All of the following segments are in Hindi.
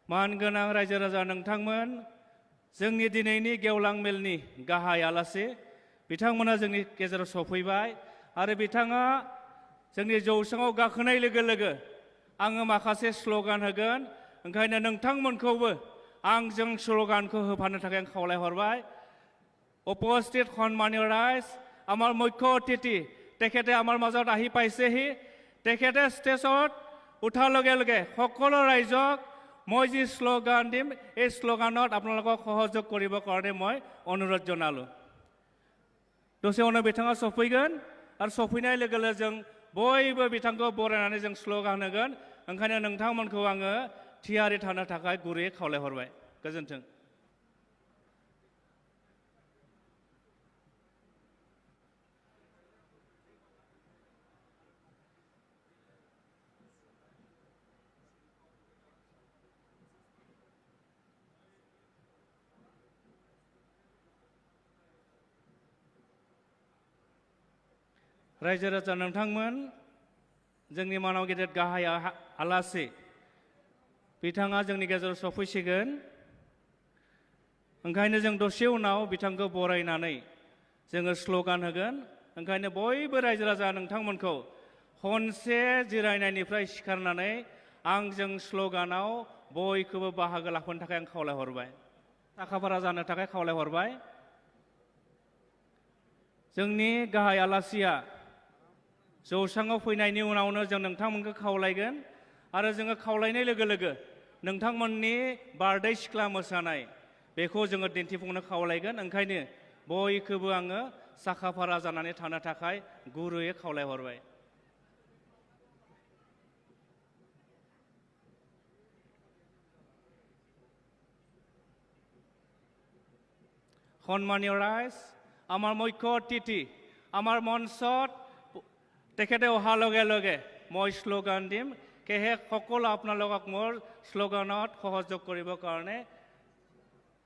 मानगोनां रायजो राजा नोंथांमोन, जोंनि दिनैनि गेवलां मेलनि गाहाय आलासि बिथांमोना जोंनि गेजेराव सफैबाय आरो बिथाङा जोंनि जौसाङाव गाखोनाय लोगो लोगो आङो माखासे स्ल'गान होगोन। ओंखायनो नोंथांमोनखौबो आंजों स्ल'गानखौ होफानो थाखाय आं खावलायहरबाय। উপস্থিত সন্মানীয় ৰাইজ, আমাৰ মুখ্য অতিথি তেখেতে আমাৰ মাজত আহি পাইছেহি। তেখেতে ষ্টেজত উঠাৰ লগে লগে সকলো ৰাইজক মই যি শ্লোগান দিম এই শ্লোগানত আপোনালোকক সহযোগ কৰিবৰ কাৰণে মই অনুৰোধ জনালোঁ। दसे उनाव बिथाङा सफैगोन आरो सफैनाय लोगो लोगो जों बयबो बिथांखौ बरायनानै जों स्ल'गान होगोन। ओंखायनो नोंथांमोनखौ आङो थियारि थानो थाखाय गुरैयै खावलायहरबाय। गोजोन्थों। रायजो राजा नोंथांमोन, जोंनि मानाव गेदेर गाहाय आलासि बिथाङा जोंनि गेजेराव सफैसिगोन। ओंखायनो जों दसे उनाव बिथांखौ बरायनानै जोङो स्ल'गान होगोन। ओंखायनो बयबो रायजो राजा नोंथांमोनखौ खनसे जिरायनायनिफ्राय सिखारनानै आंजों स्ल'गानाव बयखौबो बाहागो लाफानो थाखाय आं खावलायहरबाय, साखाफारा जानो थाखाय खावलायहरबाय। जोंनि गाहाय आलासिया जौसाङाव फैनायनि उनावनो जों नोंथांमोनखौ खावलायगोन आरो जोङो खावलायनाय लोगो लोगो नोंथांमोननि बारदै सिख्ला मोसानाय बेखौ जोङो दिन्थिफुंनो खावलायगोन। ओंखायनो बयखौबो आङो साखाफारा जानानै थानो थाखाय गुरैयै खावलायहरबाय। সন্মানীয় ৰাইজ, আমাৰ মুখ্য অতিথি আমাৰ মঞ্চত তেখেতে অহাৰ লগে লগে মই শ্লোগান দিম। সেয়েহে সকলো আপোনালোকক মোৰ শ্লোগানত সহযোগ কৰিবৰ কাৰণে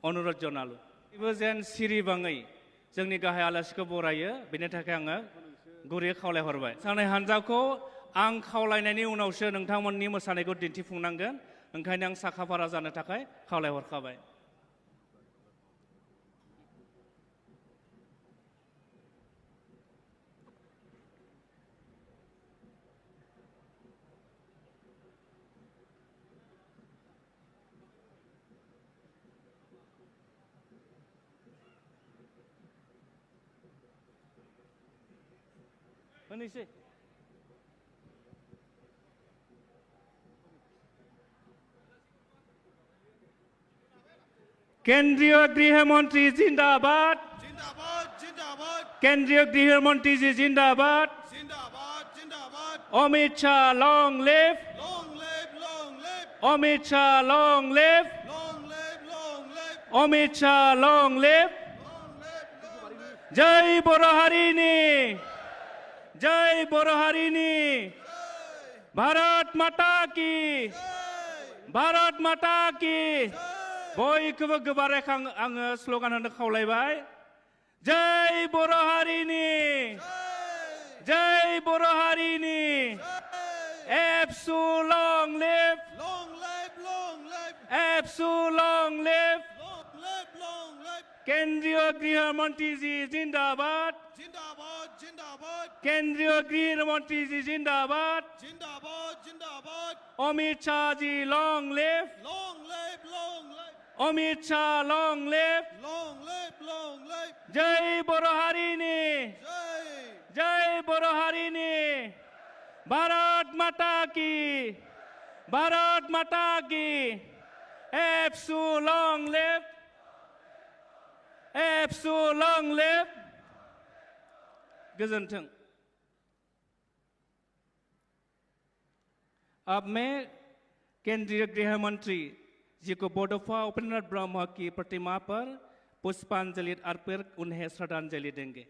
অনুৰোধ জনালোঁ। যেন सिरिबाङै जोंनि गाहाय आलासिखौ बरायो, बेनि थाखाय आङो गुरैयै खावलायहरबाय। मोसानाय हान्जाखौ आं खावलायनायनि उनावसो नोंथांमोननि मोसानायखौ दिन्थिफुंनांगोन। ओंखायनो आं साखाफारा जानो थाखाय खावलायहरखाबाय। होनोसै केंद्रीय गृहमंत्री जिंदाबाद, केंद्रीय गृहमंत्री जी जिंदाबाद, Amit Shah long live, Amit Shah long live, Amit Shah long live. जय बर' हारिनि, जय बर' हारिनि, भारत माता की, भारत माता की। बयखौबो गोबारै आङो स्ल'गान होनो खावलायबाय। जय बर' हारिनि, जय बर' हारिनि, एबसु लंग लिव, एबसु लंग लिव। केंद्रीय गृह मंत्री जी जिंदाबाद, केंद्रीय गृह मंत्री जी जिंदाबाद, Amit Shah ji long live, Amit Shah long live. जय बर' हारिनि, जय बर' हारिनि, भारत माता की, भारत माता की। एबसु लॉन्ग लिव, एबसु लॉन्ग लिव। गोजोन्थों। अब मैं केंद्रीय गृह मंत्री जी को बडौफा उपेंद्र ब्रह्म की प्रतिमा पर पुष्पांजलि अर्पित उन्हें श्रद्धांजलि देंगे।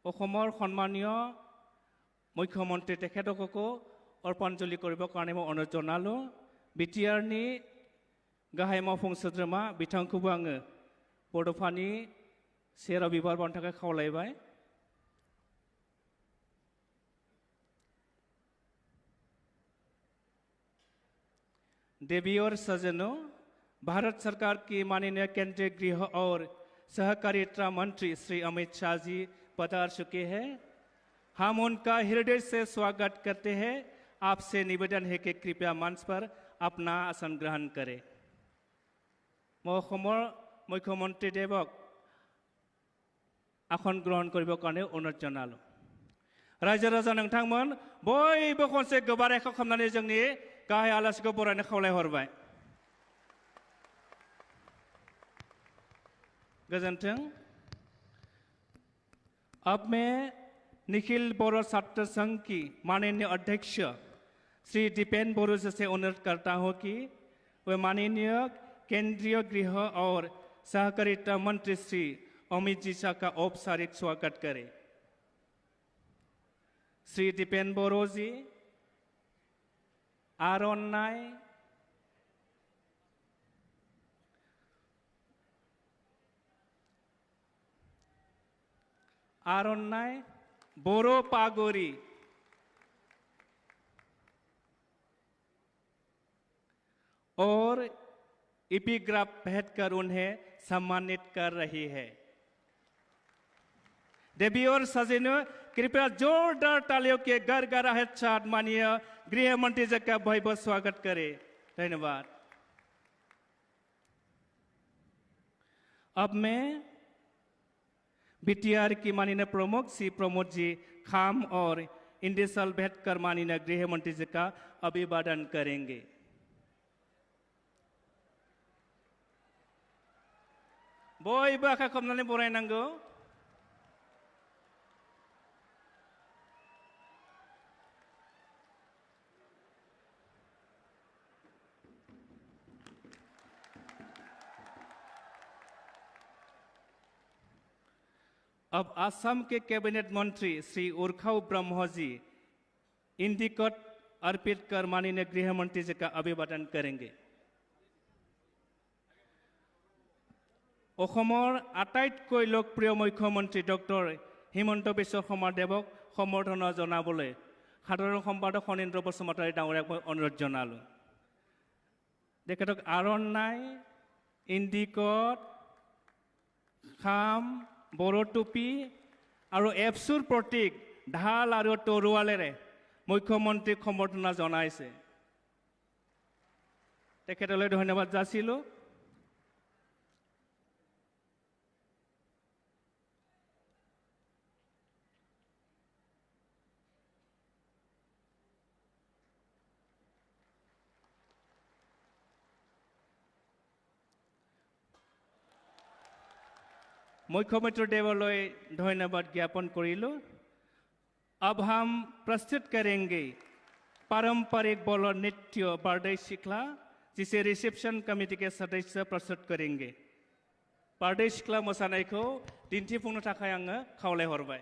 অসমৰ সন্মানীয় মুখ্যমন্ত্ৰী তেখেতকো अर्पणजलि কৰিবৰ কাৰণে মই অনুৰোধ জনালোঁ। বিটিআৰनि गाहाय मावफुं सोद्रोमा बिथांखौबो आङो बड'फानि सेराव बिबार बावनो थाखाय खावलायबाय। देवी और सज्जनों, भारत सरकार की माननीय केंद्रीय गृह और सहकारिता मंत्री श्री अमित शाह जी पधार चुके हैं। हम उनका हृदय से स्वागत करते हैं। आपसे निवेदन है कि कृपया मंच पर अपना आसन ग्रहण करें। महकुमार मुख्यमंत्री देवक आसन ग्रहण करिबो कारणे अनुरोध जनालो। रायजो राजा नोंथांमोन बयबो खनसे गोबारै खालामनानै जोंनि गाहाय आलासिखौ बरायनो खावलायहरबाय। गोजोन्थों। अब मैं निखिल बोरो छात्र संघ की माननीय अध्यक्ष श्री दीपेन बोरो से अनुरोध करता हूँ कि वे माननीय केंद्रीय गृह और सहकारिता मंत्री श्री अमित जी शाह का औपचारिक स्वागत करें। श्री दीपेन बोरो जी आर'नाइ बोरो पागोरी और एपिग्राफ भेंट कर उन्हें सम्मानित कर रही है। देवी और सज्जनों, कृपया जोरदार तालियों के गड़गड़ाहट साथ माननीय गृह मंत्री जी का बहुत स्वागत करें। धन्यवाद। अब मैं बीटीआर की माननीय प्रमुख श्री प्रमोद जी खाम और इंडिसल भेंट कर माननीय गृह मंत्री जी का अभिवादन करेंगे। बयबो आखाइ खबनानै बरायनांगौ। अब असम के कैबिनेट मंत्री श्री उर्खाव ब्रह्म जी इंडिकट अर्पित कर माननीय गृह मंत्री जी का अभिवादन करेंगे। অসমৰ আটাইতকৈ লোকপ্ৰিয় মুখ্যমন্ত্ৰী ডক্টৰ হিমন্ত বিশ্ব শৰ্মা দেৱক সম্বৰ্ধনা জনাবলৈ সাধাৰণ সম্পাদক ফণীন্দ্ৰ বসুমতাৰী ডাঙৰীয়াক মই অনুৰোধ জনালোঁ। তেখেতক আৰ'নাই, ইণ্ডিকট, খাম, বড়ো টুপি আৰু এপছুৰ প্ৰতীক ঢাল আৰু তৰোৱালেৰে মুখ্যমন্ত্ৰীক সম্বৰ্ধনা জনাইছে। তেখেতলৈ ধন্যবাদ যাচিলোঁ। मुख्यमंत्री देवालय धन्यवाद ज्ञापन करिलो। अब हम प्रस्तुत करेंगे पारंपरिक बोलो नृत्य बारदै सिख्ला, जिसे रिसेप्शन कमिटी के सदस्य प्रस्तुत करेंगे। बारदै सिख्ला मोसानायखौ दिन्थिफुंनो थाखाय आङो खावलायहरबाय।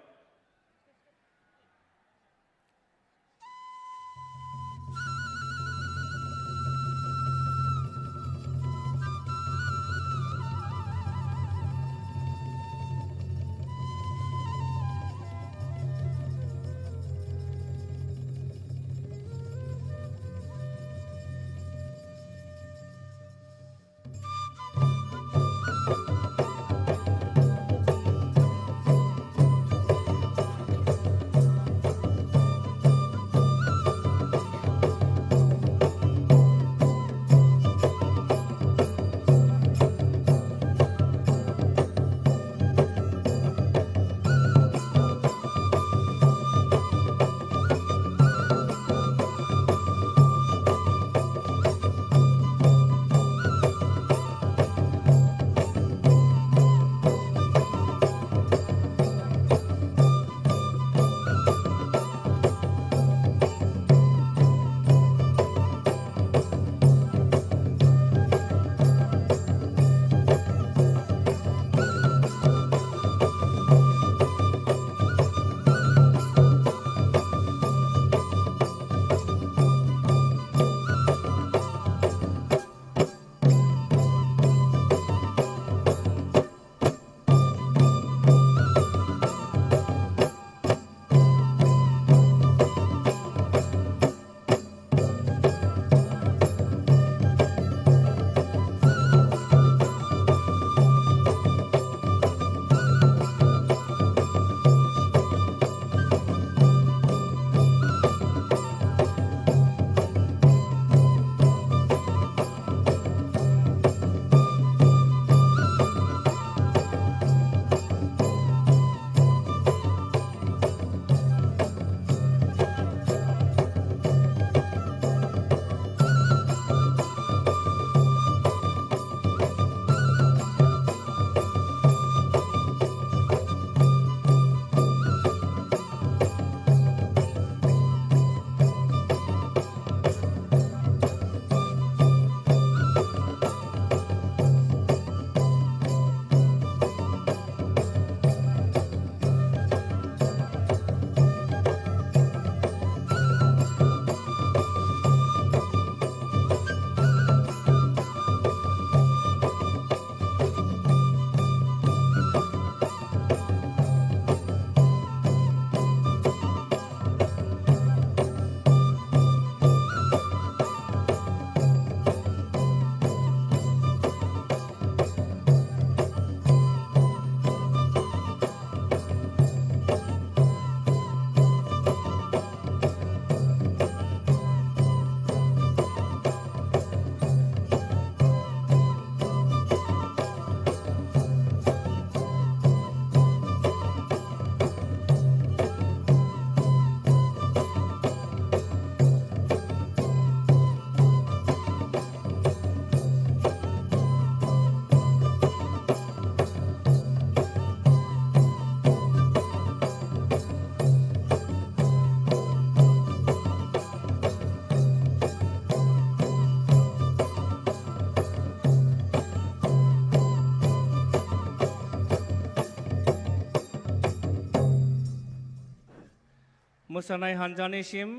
मोसानाय हानजानिसिम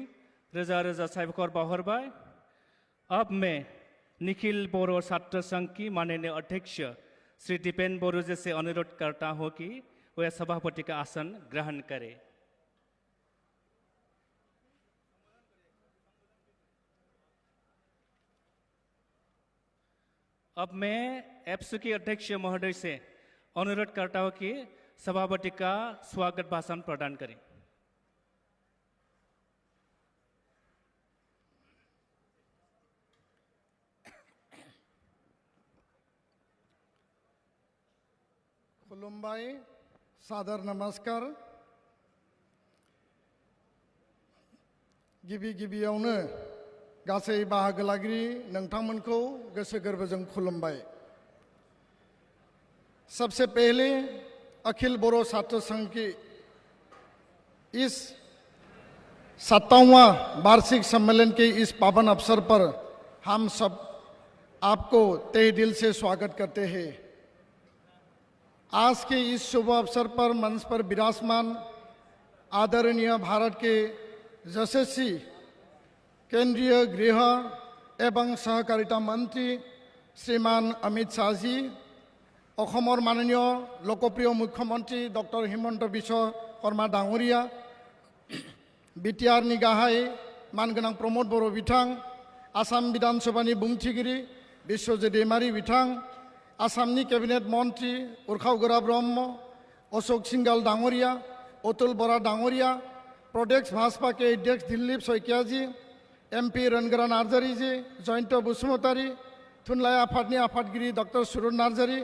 रोजा रोजा साबायखर बावहरबाय। अब मैं निखिल बोरो छात्र संघ की माननीय अध्यक्ष श्री दीपेन बोरो जी से अनुरोध करता हूं कि वह सभापति का आसन ग्रहण करें। अब मैं एप्सु के अध्यक्ष महोदय से अनुरोध करता हूं कि सभापति का स्वागत भाषण प्रदान करें। खुलुमबाय, सादर नमस्कार। गिबियावनो गासै बाहागो लागिरि नोंथांमोनखौ गोसो गोरबोजों खुलुमबाय। सबसे पहले अखिल बोरो छात्र संघ की इस 57वां वार्षिक सम्मेलन के इस पावन अवसर पर हम सब आपको तहे दिल से स्वागत करते हैं। आज के इस शुभ अवसर पर मंच पर विराजमान आदरणीय भारत के यशस्वी केंद्रीय गृह एवं सहकारिता मंत्री श्रीमान अमित शाह जी, অসমৰ माननीय लोकप्रिय मुख्यमंत्री डॉक्टर हिमंत बिश्व शर्मा डांगरिया, बिटिआरनि गाहाय मानगोनां प्रमोद बर' बिथां, आसाम विधानसभानि बुंथिगिरि बिश्वजित दैमारी बिथां, आसामनि कैबिनेट मंत्री उर्खाव गोरा ब्रह्म, अशोक सिंगाल डांगरिया, अतुल बरा डांगरिया, प्रदेश भाजपा के अध्यक्ष दिलीप शइकिया जी, एमपी रणगोरा नार्जारी जी, जयंत बसुमतारी, थुनलाइ आफादनि आफादगिरि डॉक्टर सुरुन नार्जारी,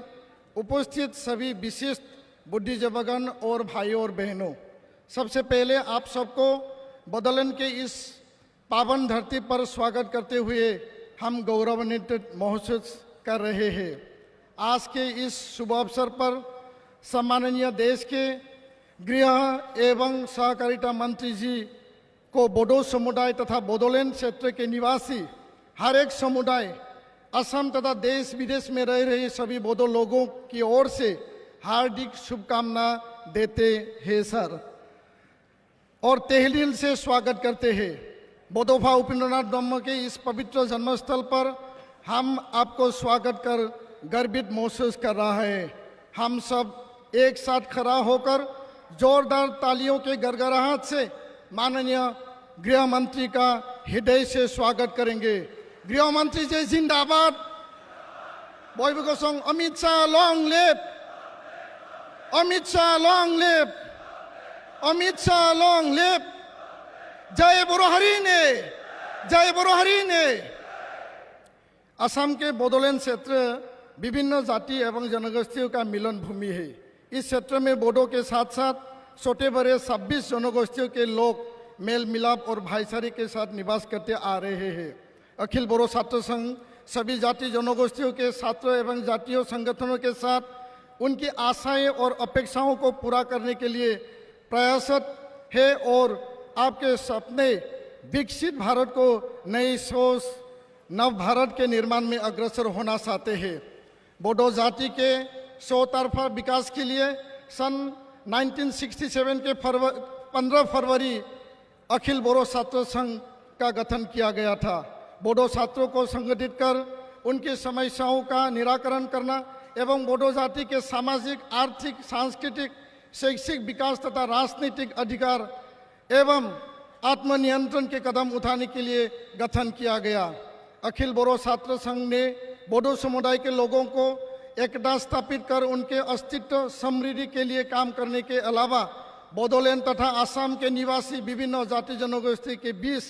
उपस्थित सभी विशिष्ट बुद्धिजीवगण और भाइयों और बहनों, सबसे पहले आप सबको बोडोलैंड के इस पावन धरती पर स्वागत करते हुए हम गौरवान्वित महसूस कर रहे हैं। आज के इस शुभ अवसर पर सम्माननीय देश के गृह एवं सहकारिता मंत्री जी को बोडो समुदाय तथा बोडोलैंड क्षेत्र के निवासी हर एक समुदाय, असम तथा देश विदेश में रह रहे सभी बोडो लोगों की ओर से हार्दिक शुभकामना देते हैं सर, और तहलील से स्वागत करते हैं। बोडोफा उपेंद्रनाथ ब्रह्म के इस पवित्र जन्मस्थल पर हम आपको स्वागत कर गर्वित महसूस कर रहा है। हम सब एक साथ खड़ा होकर जोरदार तालियों के गड़गड़ाहट से माननीय गृह मंत्री का हृदय से स्वागत करेंगे। गृह मंत्री जी जिंदाबाद। बयबो गसं Amit Shah long live, Amit Shah long live, Amit Shah long live. जय बोरोहारी ने, जय बोरोहारी ने। असम के बोडोलैंड क्षेत्र विभिन्न जाति एवं जनगोष्ठियों का मिलन भूमि है। इस क्षेत्र में बोडो के साथ साथ छोटे बड़े 26 जनगोष्ठियों के लोग मेल मिलाप और भाईचारे के साथ निवास करते आ रहे हैं। अखिल बोरो छात्र संघ सभी जाति जनगोष्ठियों के छात्रों एवं जातीय संगठनों के साथ उनकी आशाएं और अपेक्षाओं को पूरा करने के लिए प्रयासरत है और आपके सपने विकसित भारत को नई सोच नव भारत के निर्माण में अग्रसर होना चाहते हैं। बोडो जाति के चौतरफा विकास के लिए सन 1967 के 15 फरवरी अखिल बोरो छात्र संघ का गठन किया गया था। बोडो छात्रों को संगठित कर उनकी समस्याओं का निराकरण करना एवं बोडो जाति के सामाजिक, आर्थिक, सांस्कृतिक, शैक्षिक विकास तथा राजनीतिक अधिकार एवं आत्मनियंत्रण के कदम उठाने के लिए गठन किया गया। अखिल बोरो छात्र संघ ने बोडो समुदाय के लोगों को एकता स्थापित कर उनके अस्तित्व समृद्धि के लिए काम करने के अलावा बोडोलैंड तथा असम के निवासी विभिन्न जाति जनगोष्ठी के बीच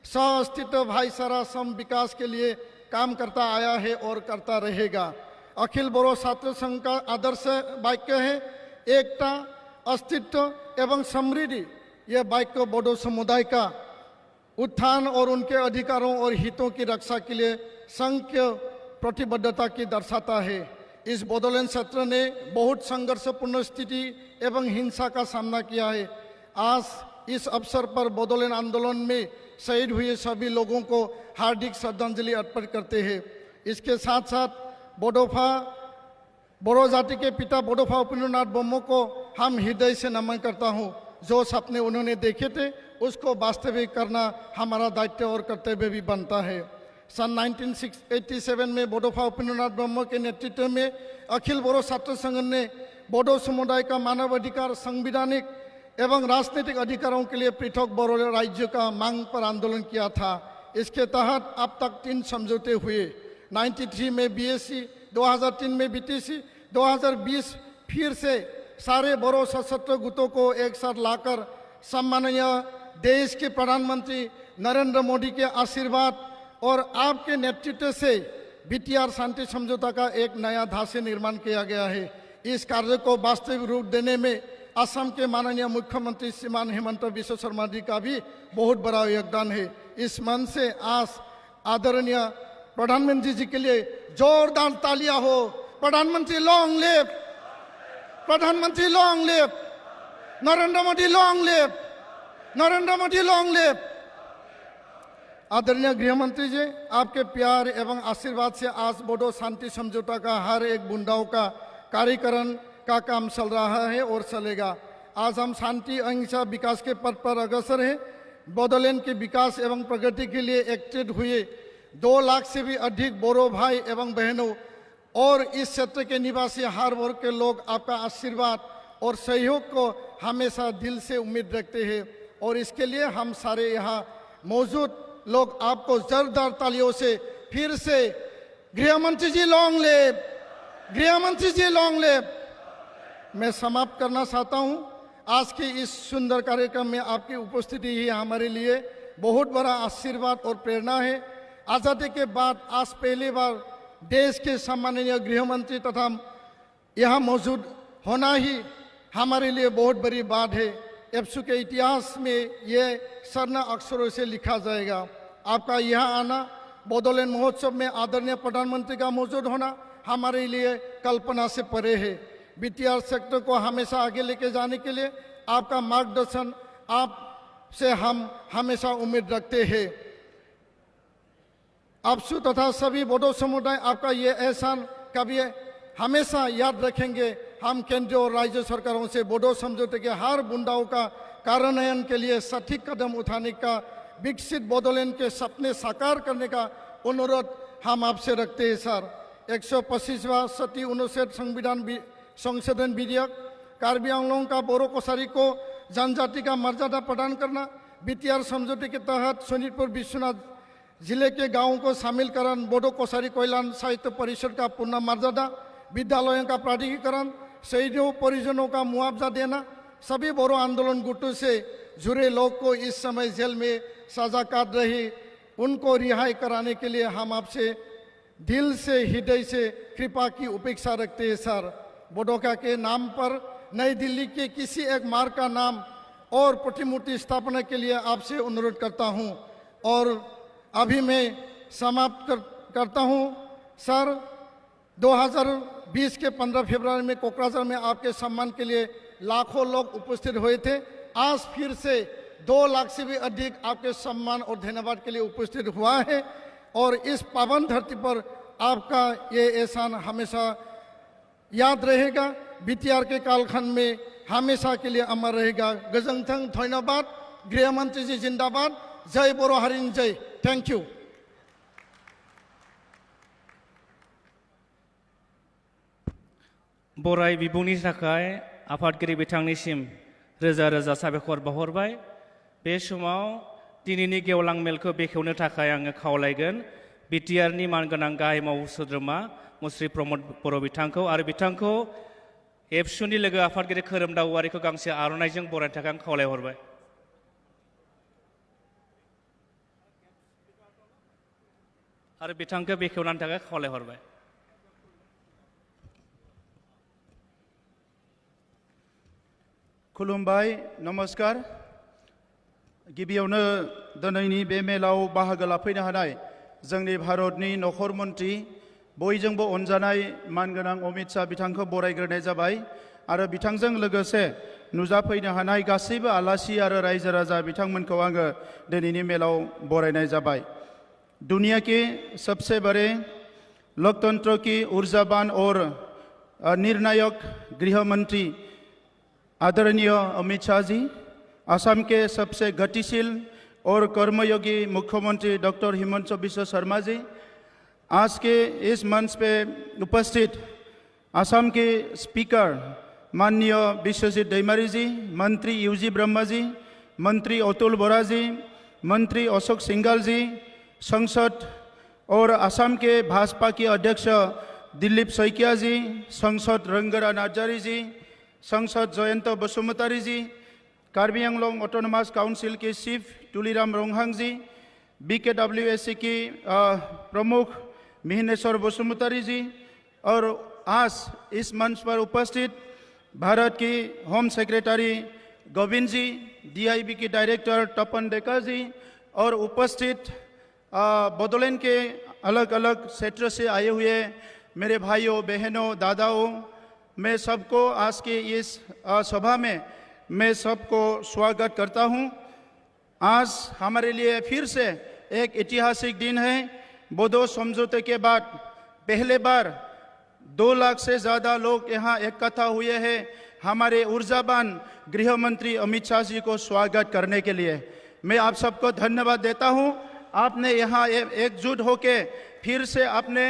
सह अस्तित्व भाईचारा सम विकास के लिए काम करता आया है और करता रहेगा। अखिल बोरो छात्र संघ का आदर्श वाक्य है एकता, अस्तित्व एवं समृद्धि। यह वाक्य बोडो समुदाय का उत्थान और उनके अधिकारों और हितों की रक्षा के लिए संघ की प्रतिबद्धता की दर्शाता है। इस बोडोलैंड क्षेत्र ने बहुत संघर्षपूर्ण स्थिति एवं हिंसा का सामना किया है। आज इस अवसर पर बोडोलैंड आंदोलन में शहीद हुए सभी लोगों को हार्दिक श्रद्धांजलि अर्पित करते हैं। इसके साथ साथ बोडो जाति के पिता बोडोफा उपेंद्रनाथ ब्रह्म को हम हृदय से नमन करता हूँ, जो सपने उन्होंने देखे थे उसको वास्तविक करना हमारा दायित्व और कर्तव्य भी बनता है। सन 1987 में बोडोफा उपेन्द्रनाथ ब्रह्म के नेतृत्व में अखिल बोडो छात्र संघ ने बोडो समुदाय का मानवाधिकार, संवैधानिक एवं राजनीतिक अधिकारों के लिए पृथक बोडो राज्य का मांग पर आंदोलन किया था। इसके तहत अब तक 3 समझौते हुए। 93 में BSc, 2003 में BTC, 2020 फिर से सारे बोडो सशस्त्र गुटों को एक साथ लाकर सम्माननीय देश के प्रधानमंत्री नरेंद्र मोदी के आशीर्वाद और आपके नेतृत्व से BTR शांति समझौता का एक नया ढांचे निर्माण किया गया है। इस कार्य को वास्तविक रूप देने में असम के माननीय मुख्यमंत्री श्रीमान हेमंत बिश्व शर्मा जी का भी बहुत बड़ा योगदान है। इस मंच से आज आदरणीय प्रधानमंत्री जी के लिए जोरदार तालियां हो। प्रधानमंत्री लॉन्ग लिव, प्रधानमंत्री long live, Narendra Modi long live, Narendra Modi long live. आदरणीय गृह मंत्री जी, आपके प्यार एवं आशीर्वाद से आज बोडो शांति समझौता का हर एक बूंदाओं का कार्यकरण का काम चल रहा है और चलेगा। आज हम शांति, अहिंसा, विकास के पथ पर अग्रसर हैं। बोडोलैंड के विकास एवं प्रगति के लिए एकजुट हुए 2 लाख से भी अधिक बोडो भाई एवं बहनों और इस क्षेत्र के निवासी हर वर्ग के लोग आपका आशीर्वाद और सहयोग को हमेशा दिल से उम्मीद रखते हैं और इसके लिए हम सारे यहाँ मौजूद लोग आपको जोरदार तालियों से फिर से गृह मंत्री जी लॉन्ग लिव, गृह मंत्री जी लॉन्ग लिव। मैं समाप्त करना चाहता हूँ। आज के इस सुंदर कार्यक्रम में आपकी उपस्थिति ही हमारे लिए बहुत बड़ा आशीर्वाद और प्रेरणा है। आज़ादी के बाद आज पहली बार देश के सम्माननीय गृह मंत्री तथा यहाँ मौजूद होना ही हमारे लिए बहुत बड़ी बात है। एप्सू के इतिहास में ये स्वर्ण अक्षरों से लिखा जाएगा। आपका यहाँ आना, बोडोलैंड महोत्सव में आदरणीय प्रधानमंत्री का मौजूद होना हमारे लिए कल्पना से परे है। BTR सेक्टर को हमेशा आगे लेके जाने के लिए आपका मार्गदर्शन आपसे हम हमेशा उम्मीद रखते हैं। आपसू तथा सभी बोडो समुदाय आपका ये एहसान कभी हमेशा याद रखेंगे। हम केंद्र और राज्य सरकारों से बोडो समझौते के हर बूंदाओं का कार्यान्वयन के लिए सटीक कदम उठाने का, विकसित बोडोलैंड के सपने साकार करने का अनुरोध हम आपसे रखते हैं सर। 125वां सती अनुच्छेद संशोधन विधेयक, कार्बी आंगलों का बोरो कोसारी को जनजाति का मर्यादा प्रदान करना, BTR समझौते के तहत सोनितपुर विश्वनाथ जिले के गांवों को शामिल करन, बोडो कोसारी कोयलान साहित्य परिषद का पूर्ण मर्यादा, विद्यालयों का प्राधिकरण, शहीदों परिजनों का मुआवजा देना, सभी बोरो आंदोलन गुटों से जुड़े लोग को इस समय जेल में सजा काट रही उनको रिहाई कराने के लिए हम आपसे दिल से, हृदय से कृपा की उपेक्षा रखते हैं सर। बोडोका के नाम पर नई दिल्ली के किसी एक मार्ग का नाम और प्रतिमूर्ति स्थापना के लिए आपसे अनुरोध करता हूं और अभी मैं समाप्त करता हूं सर। 2020 के 15 फरवरी में कोकराझार में आपके सम्मान के लिए लाखों लोग उपस्थित हुए थे। आज फिर से 2 लाख से भी अधिक आपके सम्मान और धन्यवाद के लिए उपस्थित हुआ है और इस पावन धरती पर आपका ये एहसान हमेशा याद रहेगा। BTR के कालखंड में हमेशा के लिए अमर रहेगा। गजंगथंग धन्यवाद। गृह मंत्री जी जिंदाबाद। जय बोरो हारिनि जय। Thank you. बराय बिबुंनि थाखाय आफादगिरि बिथांनिसिम रोजा रोजा साबायखर बावहरबाय। बे समाव दिनैनि गेवलां मेलखौ बेखेवनो थाखाय आङो खावलायगोन BTRनि मानगोनां गाहाय मावफुं सोद्रोमा मुस्रि प्रमद बर' बिथांखौ आरो बिथांखौ एबसुनि लोगो आफादगिरि खोरोमदाव औवारिखौ गांसे आर'नाइजों बरायनो थाखाय आं खावलायहरबाय। आरो बिथांखौ बेखेवनायनि थाखाय खावलायहरबाय। खुलुमबाय, नमस्कार। गिबियावनो दिनैनि बे मेलाव बाहागो लाफैनो हानाय जोंनि भारतनि नखर मन्त्रि बयजोंबो अनजानाय मानगोनां अमित शाह बिथांखौ बरायग्रोनाय जाबाय आरो बिथांजों लोगोसे नुजाफैनो हानाय गासैबो आलासि आरो रायजो राजा बिथांमोनखौ आङो दिनैनि मेलाव बरायनाय जाबाय। दुनिया के सबसे बड़े लोकतंत्र की ऊर्जावान और निर्णायक गृह मंत्री आदरणीय अमित शाह जी, असम के सबसे गतिशील और कर्मयोगी मुख्यमंत्री डॉक्टर हिमंत बिश्व शर्मा जी, आज के इस मंच पे उपस्थित असम के स्पीकर माननीय विश्वजीत दैमारी जी, मंत्री यूजी ब्रह्मा जी, मंत्री अतुल बोरा जी, मंत्री अशोक सिंघाल जी, संसद और असम के भाजपा के अध्यक्ष दिलीप सैकिया जी, संसद रंगरा नार्जारी जी, संसद जयंत बसुमतारी जी, कार्बी आंगलों ऑटोनोमस काउंसिल के चीफ तुलीराम रोंगहांग जी, BKWSC की प्रमुख मिहिनेश्वर बसुमतारी जी, और आज इस मंच पर उपस्थित भारत की होम सेक्रेटरी गोविंद जी, DIB की डायरेक्टर तपन डेका जी, और उपस्थित बोडोलैंड के अलग अलग क्षेत्र से आए हुए मेरे भाइयों बहनों दादाओं, मैं सबको आज के इस सभा में मैं सबको स्वागत करता हूं। आज हमारे लिए फिर से एक ऐतिहासिक दिन है। बोडो समझौते के बाद पहले बार 2 लाख से ज़्यादा लोग यहाँ इकट्ठा हुए हैं हमारे ऊर्जावान गृह मंत्री अमित शाह जी को स्वागत करने के लिए। मैं आप सबको धन्यवाद देता हूँ। आपने यहाँ एकजुट होके फिर से आपने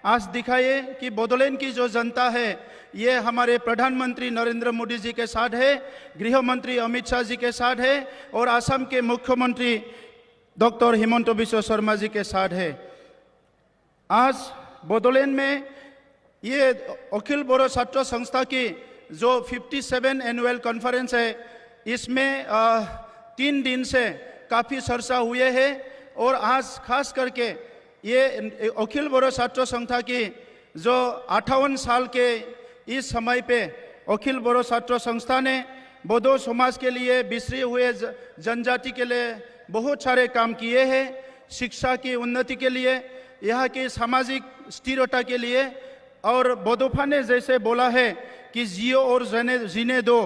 आज दिखाए कि बोडोलैंड की जो जनता है ये हमारे प्रधानमंत्री नरेंद्र मोदी जी के साथ है, गृह मंत्री अमित शाह जी के साथ है, और असम के मुख्यमंत्री डॉक्टर हिमंत बिश्व शर्मा जी के साथ है। आज बोडोलैंड में ये अखिल बोडो छात्र संस्था की जो 57 एनुअल कॉन्फ्रेंस है, इसमें 3 दिन से काफ़ी चर्चा हुए हैं, और आज खास करके ये अखिल बोडो छात्र संस्था की जो 58 साल के इस समय पे अखिल बोडो छात्र संस्था ने बोडो समाज के लिए बिछड़े हुए जनजाति के लिए बहुत सारे काम किए हैं। शिक्षा की उन्नति के लिए, यहाँ की सामाजिक स्थिरता के लिए, और बोडोफा ने जैसे बोला है कि जियो और जीने दो,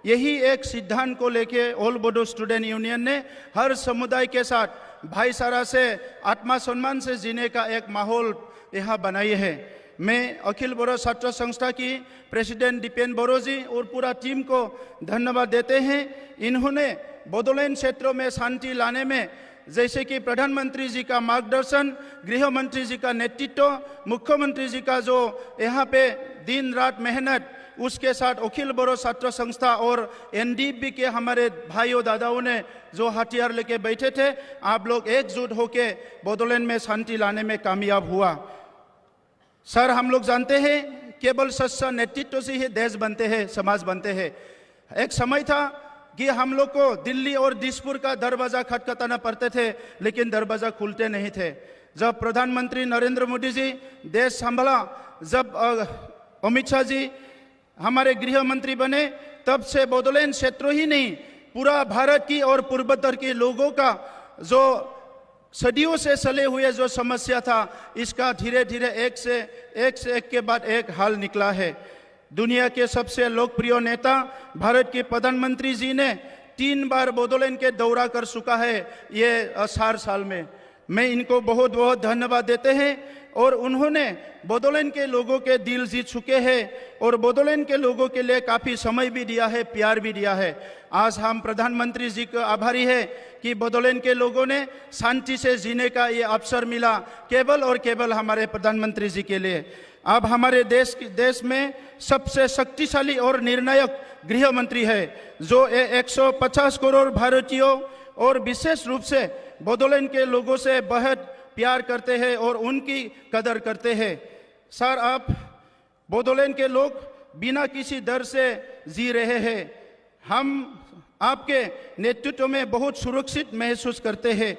यही एक सिद्धांत को लेके ऑल बोडो स्टूडेंट यूनियन ने हर समुदाय के साथ भाईचारा से आत्मसम्मान से जीने का एक माहौल यहाँ बनाई है। मैं अखिल बोडो छात्र संस्था की प्रेसिडेंट दीपेन बोरो जी और पूरा टीम को धन्यवाद देते हैं। इन्होंने बोडोलैंड क्षेत्रों में शांति लाने में जैसे कि प्रधानमंत्री जी का मार्गदर्शन, गृह मंत्री जी का नेतृत्व, मुख्यमंत्री जी का जो यहाँ पे दिन रात मेहनत, उसके साथ अखिल बोडो छात्र संस्था और NDB के हमारे भाइयों दादाओं ने जो हथियार लेके बैठे थे, आप लोग एकजुट होके बोडोलैंड में शांति लाने में कामयाब हुआ। सर, हम लोग जानते हैं केवल सच्चा नेतृत्व से ही देश बनते हैं, समाज बनते हैं। एक समय था कि हम लोग को दिल्ली और दिसपुर का दरवाजा खटखटाना पड़ते थे, लेकिन दरवाजा खुलते नहीं थे। जब प्रधानमंत्री नरेंद्र मोदी जी देश संभाला, जब अमित शाह जी हमारे गृह मंत्री बने, तब से बोडोलैंड क्षेत्र ही नहीं पूरा भारत की और पूर्वोत्तर के लोगों का जो सदियों से चले हुए जो समस्या था, इसका धीरे धीरे एक से एक के बाद एक हल निकला है। दुनिया के सबसे लोकप्रिय नेता भारत के प्रधानमंत्री जी ने 3 बार बोडोलैंड के दौरा कर चुका है ये 4 साल में। मैं इनको बहुत बहुत धन्यवाद देते हैं, और उन्होंने बोडोलैंड के लोगों के दिल जीत चुके हैं, और बोडोलैंड के लोगों के लिए काफ़ी समय भी दिया है, प्यार भी दिया है। आज हम प्रधानमंत्री जी को आभारी है कि बोडोलैंड के लोगों ने शांति से जीने का ये अवसर मिला, केवल और केवल हमारे प्रधानमंत्री जी के लिए। अब हमारे देश में सबसे शक्तिशाली और निर्णायक गृह मंत्री है, जो 150 करोड़ भारतीयों और विशेष रूप से बोडोलैंड के लोगों से बहुत प्यार करते हैं और उनकी कदर करते हैं। सर, आप बोडोलैंड के लोग बिना किसी डर से जी रहे हैं। हम आपके नेतृत्व में बहुत सुरक्षित महसूस करते हैं।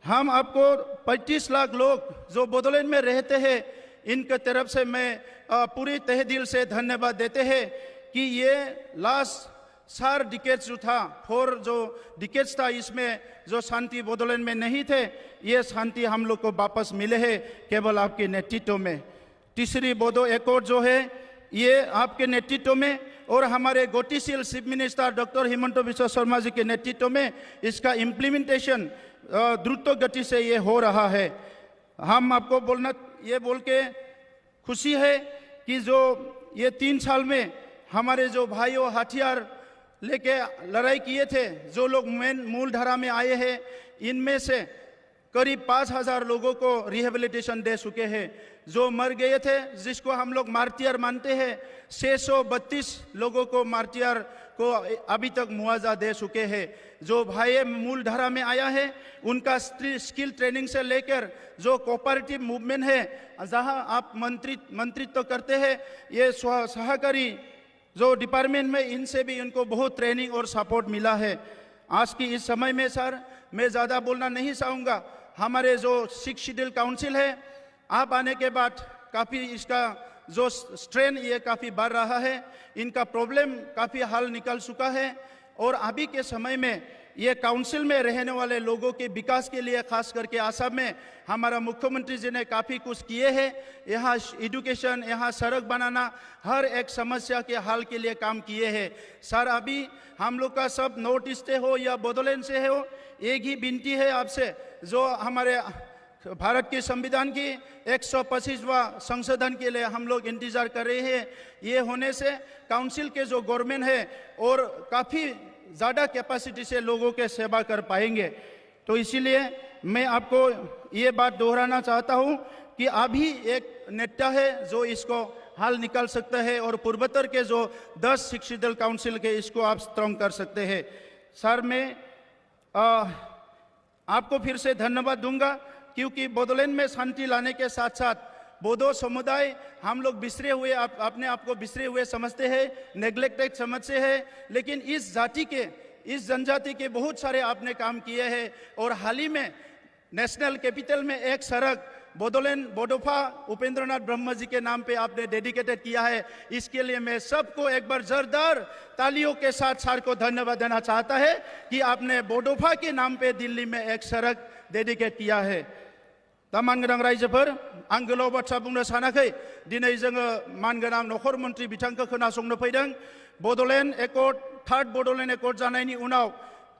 हम आपको 35 लाख लोग जो बोडोलैंड में रहते हैं, इनके तरफ से मैं पूरी तहे दिल से धन्यवाद देते हैं कि ये लास्ट 4 डिकेड्स जो था, 4 जो डिकेड्स था, इसमें जो शांति बोडोलैंड में नहीं थे, ये शांति हम लोग को वापस मिले है केवल आपके नेतृत्व में। तीसरी बोडो एकॉर्ड जो है, ये आपके नेतृत्व में और हमारे गतिशील chief minister doctor Himanta Biswa Sarma ji के नेतृत्व में इसका इम्प्लीमेंटेशन द्रुत गति से ये हो रहा है। हम आपको बोल के खुशी है कि जो ये 3 साल में हमारे जो भाइयों हथियार लेके लड़ाई किए थे, जो लोग मूल धारा में आए हैं, इनमें से करीब 5,000 लोगों को रिहेबिलिटेशन दे चुके हैं। जो मर गए थे, जिसको हम लोग मार्टियर मानते हैं, 632 लोगों को मार्टियर को अभी तक मुआवजा दे चुके हैं। जो भाई मूल धारा में आया है, उनका स्किल ट्रेनिंग से लेकर जो कोऑपरेटिव मूवमेंट है, जहां आप मंत्रित्व करते हैं, ये सहकारी जो डिपार्टमेंट में, इनसे भी इनको बहुत ट्रेनिंग और सपोर्ट मिला है। आज की इस समय में सर, मैं ज़्यादा बोलना नहीं चाहूँगा। हमारे जो 6 शेड्यूल काउंसिल है, आप आने के बाद काफ़ी इसका जो स्ट्रेन ये काफ़ी बढ़ रहा है, इनका प्रॉब्लम काफ़ी हल निकल चुका है। और अभी के समय में ये काउंसिल में रहने वाले लोगों के विकास के लिए, खास करके आसाम में हमारा मुख्यमंत्री जी ने काफ़ी कुछ किए हैं। यहाँ एजुकेशन, यहाँ सड़क बनाना, हर एक समस्या के हल के लिए काम किए हैं। सर, अभी हम लोग का सब नॉर्थ ईस्ट से हो या बोडोलैंड से हो, एक ही विनती है आपसे, जो हमारे भारत के संविधान की 125वां संशोधन के लिए हम लोग इंतजार कर रहे हैं। ये होने से काउंसिल के जो गवर्नमेंट है और काफ़ी ज़्यादा कैपेसिटी से लोगों के सेवा कर पाएंगे। तो इसीलिए मैं आपको ये बात दोहराना चाहता हूँ कि अभी एक नेता है जो इसको हल निकाल सकता है, और पूर्वोत्तर के जो 10 शिक्षित काउंसिल के, इसको आप स्ट्रॉन्ग कर सकते हैं। सर, मैं आपको फिर से धन्यवाद दूंगा, क्योंकि बोडोलैंड में शांति लाने के साथ साथ बोडो समुदाय, हम लोग बिसरे हुए, अपने आप को बिसरे हुए समझते हैं, नेग्लेक्टेड समझते हैं, लेकिन इस जाति के, इस जनजाति के बहुत सारे आपने काम किए हैं। और हाल ही में नेशनल कैपिटल में एक सड़क बोडोलैंड बोडोफा उपेंद्रनाथ ब्रह्म जी के नाम पे आपने डेडिकेटेड किया है। इसके लिए मैं सबको एक बार जोरदार तालियों के साथ सर को धन्यवाद देना चाहता है कि आपने बोडोफा के नाम पे दिल्ली में एक सड़क डेडिकेट किया है। मानगोनां रायजोफोर, आं गोलाव बाथ्रा बुंनो सानाखै, दिनै जोङो मानगोनां नखर मन्त्रि बिथांखौ खोनासंनो फैदों। बडोलैंड एकर्ड, 3rd बडोलैंड एकर्ड जानायनि उनाव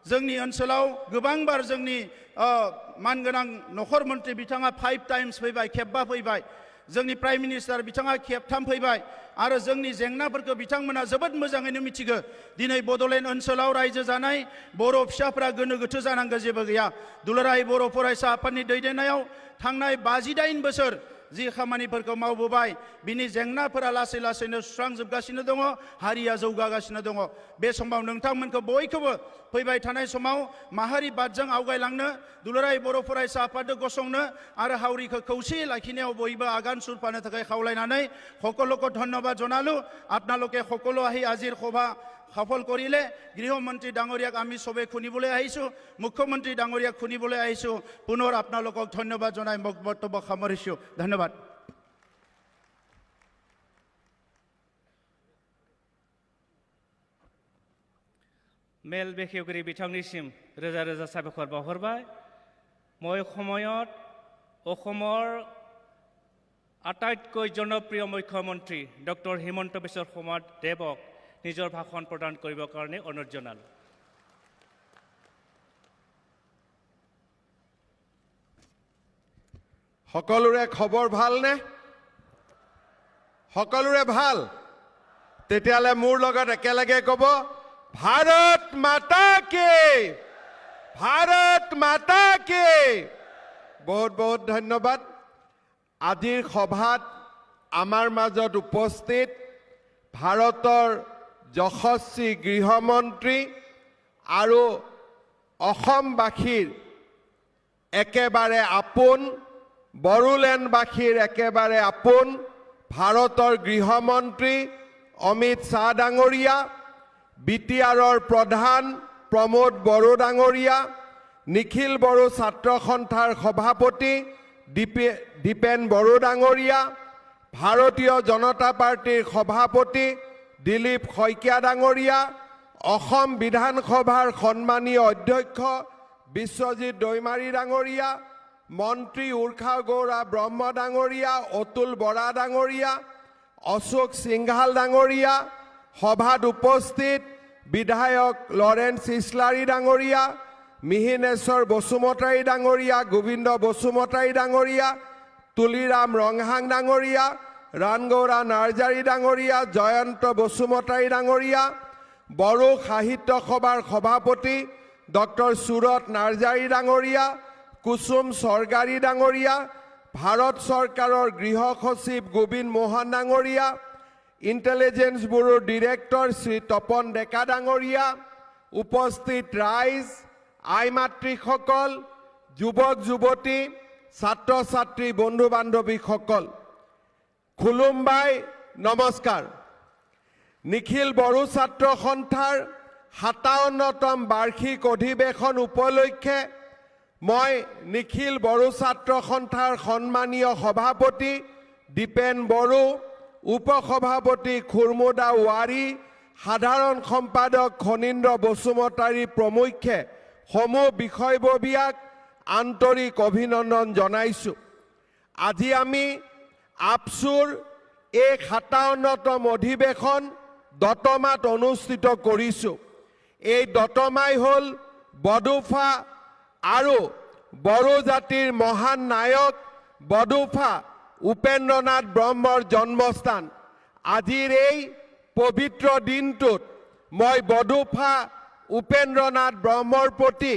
जोंनि ओनसोलाव गोबांबार जोंनि मानगोनां नखर मन्त्रि बिथाङा 5 टाइम्स फैबाय, खेबबा फैबाय। जोंनि प्राइम मिनिस्टार बिथाङा खेबथाम फैबाय, आरो जोंनि जेंनाफोरखौ बिथांमोना जोबोद मोजाङैनो मिथिगौ। दिनै बडोलैंड ओनसोलाव रायजो जानाय बर' फिसाफ्रा गोनो गोथो जानांगौ जेबो गैया। दुलाराय बर' फरायसा आफादनि दैदेननायाव थांनाय 58 बोसोर जि खामानिफोरखौ मावबोबाय, बिनि जेंनाफोरा लासै लासैनो सुस्रांजोबगासिनो दङ, हारिया जौगागासिनो दङ। बे समाव नोंथांमोनखौ बयखौबो फैबाय थानाय समाव माहारि बादजों आवगायलांनो, दुलाराय बर' फरायसा आफादजों गसंनो आरो हावरिखौ खौसेयै लाखिनायाव बयबो आगान सुरफानो थाखाय खावलायनानै সকলোকে ধন্যবাদ জনালো। আপোনালোকে সকলো আহি আজিৰ সভা সফল কৰিলে। গৃহমন্ত্ৰী ডাঙৰীয়াক আমি সবে শুনিবলৈ আহিছোঁ, মুখ্যমন্ত্ৰী ডাঙৰীয়াক শুনিবলৈ আহিছোঁ। পুনৰ আপোনালোকক ধন্যবাদ জনাই মোক বক্তব্য সামৰিছোঁ। ধন্যবাদ। मेल बेखेवगिरि बिथांनिसिम रोजा रोजा साबायखर बावहरबाय। মই সময়ত অসমৰ আটাইতকৈ জনপ্ৰিয় মুখ্যমন্ত্ৰী ডক্টৰ হিমন্ত বিশ্ব শৰ্মা দেৱক নিজৰ ভাষণ প্ৰদান কৰিবৰ কাৰণে অনুৰোধ জনালোঁ। সকলোৰে খবৰ ভালনে? সকলোৰে ভাল? তেতিয়ালে মোৰ লগত একেলগে ক'ব, ভাৰত মাতা কি, ভাৰত মাতা কি। বহুত বহুত ধন্যবাদ। আজিৰ সভাত আমাৰ মাজত উপস্থিত ভাৰতৰ যশস্বী গৃহমন্ত্ৰী আৰু অসমবাসীৰ একেবাৰে আপোন, বড়োলেণ্ডবাসীৰ একেবাৰে আপোন ভাৰতৰ গৃহমন্ত্ৰী অমিত শ্বাহ ডাঙৰীয়া, BTRৰ প্ৰধান প্ৰমোদ বড়ো ডাঙৰীয়া, নিখিল বড়ো ছাত্ৰ সন্থাৰ সভাপতি দীপেন বড়ো ডাঙৰীয়া, ভাৰতীয় জনতা পাৰ্টিৰ সভাপতি দিলীপ শইকীয়া ডাঙৰীয়া, অসম বিধানসভাৰ সন্মানীয় অধ্যক্ষ বিশ্বজিৎ দৈমাৰী ডাঙৰীয়া, মন্ত্ৰী উৰ্খা গৌৰা ব্ৰহ্ম ডাঙৰীয়া, অতুল বৰা ডাঙৰীয়া, অশোক সিংঘাল ডাঙৰীয়া, সভাত উপস্থিত বিধায়ক লৰেন্স ইছলাৰী ডাঙৰীয়া, মিহিনেশ্বৰ বসুমতাৰী ডাঙৰীয়া, গোবিন্দ বসুমতাৰী ডাঙৰীয়া, তুলিৰাম ৰংহাং ডাঙৰীয়া, ৰাণগৌৰা নাৰ্জাৰী ডাঙৰীয়া, জয়ন্ত বসুমতাৰী ডাঙৰীয়া, বড়ো সাহিত্য সভাৰ সভাপতি ডক্টৰ সুৰত নাৰ্জাৰী ডাঙৰীয়া, কুসুম চৰকাৰী ডাঙৰীয়া, ভাৰত চৰকাৰৰ গৃহ সচিব গোবিন্দ মোহন ডাঙৰীয়া, ইণ্টেলিজেন্স ব্যুৰোৰ ডিৰেক্টৰ শ্ৰী তপন ডেকা ডাঙৰীয়া, উপস্থিত ৰাইজ, আই মাতৃসকল, যুৱক যুৱতী, ছাত্ৰ ছাত্ৰী, বন্ধু বান্ধৱীসকল, খুলুমবাই, নমস্কাৰ। নিখিল বড়ো ছাত্ৰ সন্থাৰ 57তম বাৰ্ষিক অধিৱেশন উপলক্ষে মই নিখিল বড়ো ছাত্ৰ সন্থাৰ সন্মানীয় সভাপতি দীপেন বড়ো, উপসভাপতি খুৰমুদা ৱাৰী, সাধাৰণ সম্পাদক খনীন্দ্ৰ বসুমতাৰী প্ৰমুখ্যে সমূহ বিষয়ববীয়াক আন্তৰিক অভিনন্দন জনাইছোঁ। আজি আমি আপচুৰ এই 57তম অধিৱেশন দতমাত অনুষ্ঠিত কৰিছোঁ। এই দতমাই হ'ল বডোফা আৰু বড়ো জাতিৰ মহান নায়ক বডোফা উপেন্দ্ৰনাথ ব্ৰহ্মৰ জন্মস্থান। আজিৰ এই পবিত্ৰ দিনটোত মই বডোফা উপেন্দ্ৰনাথ ব্ৰহ্মৰ প্ৰতি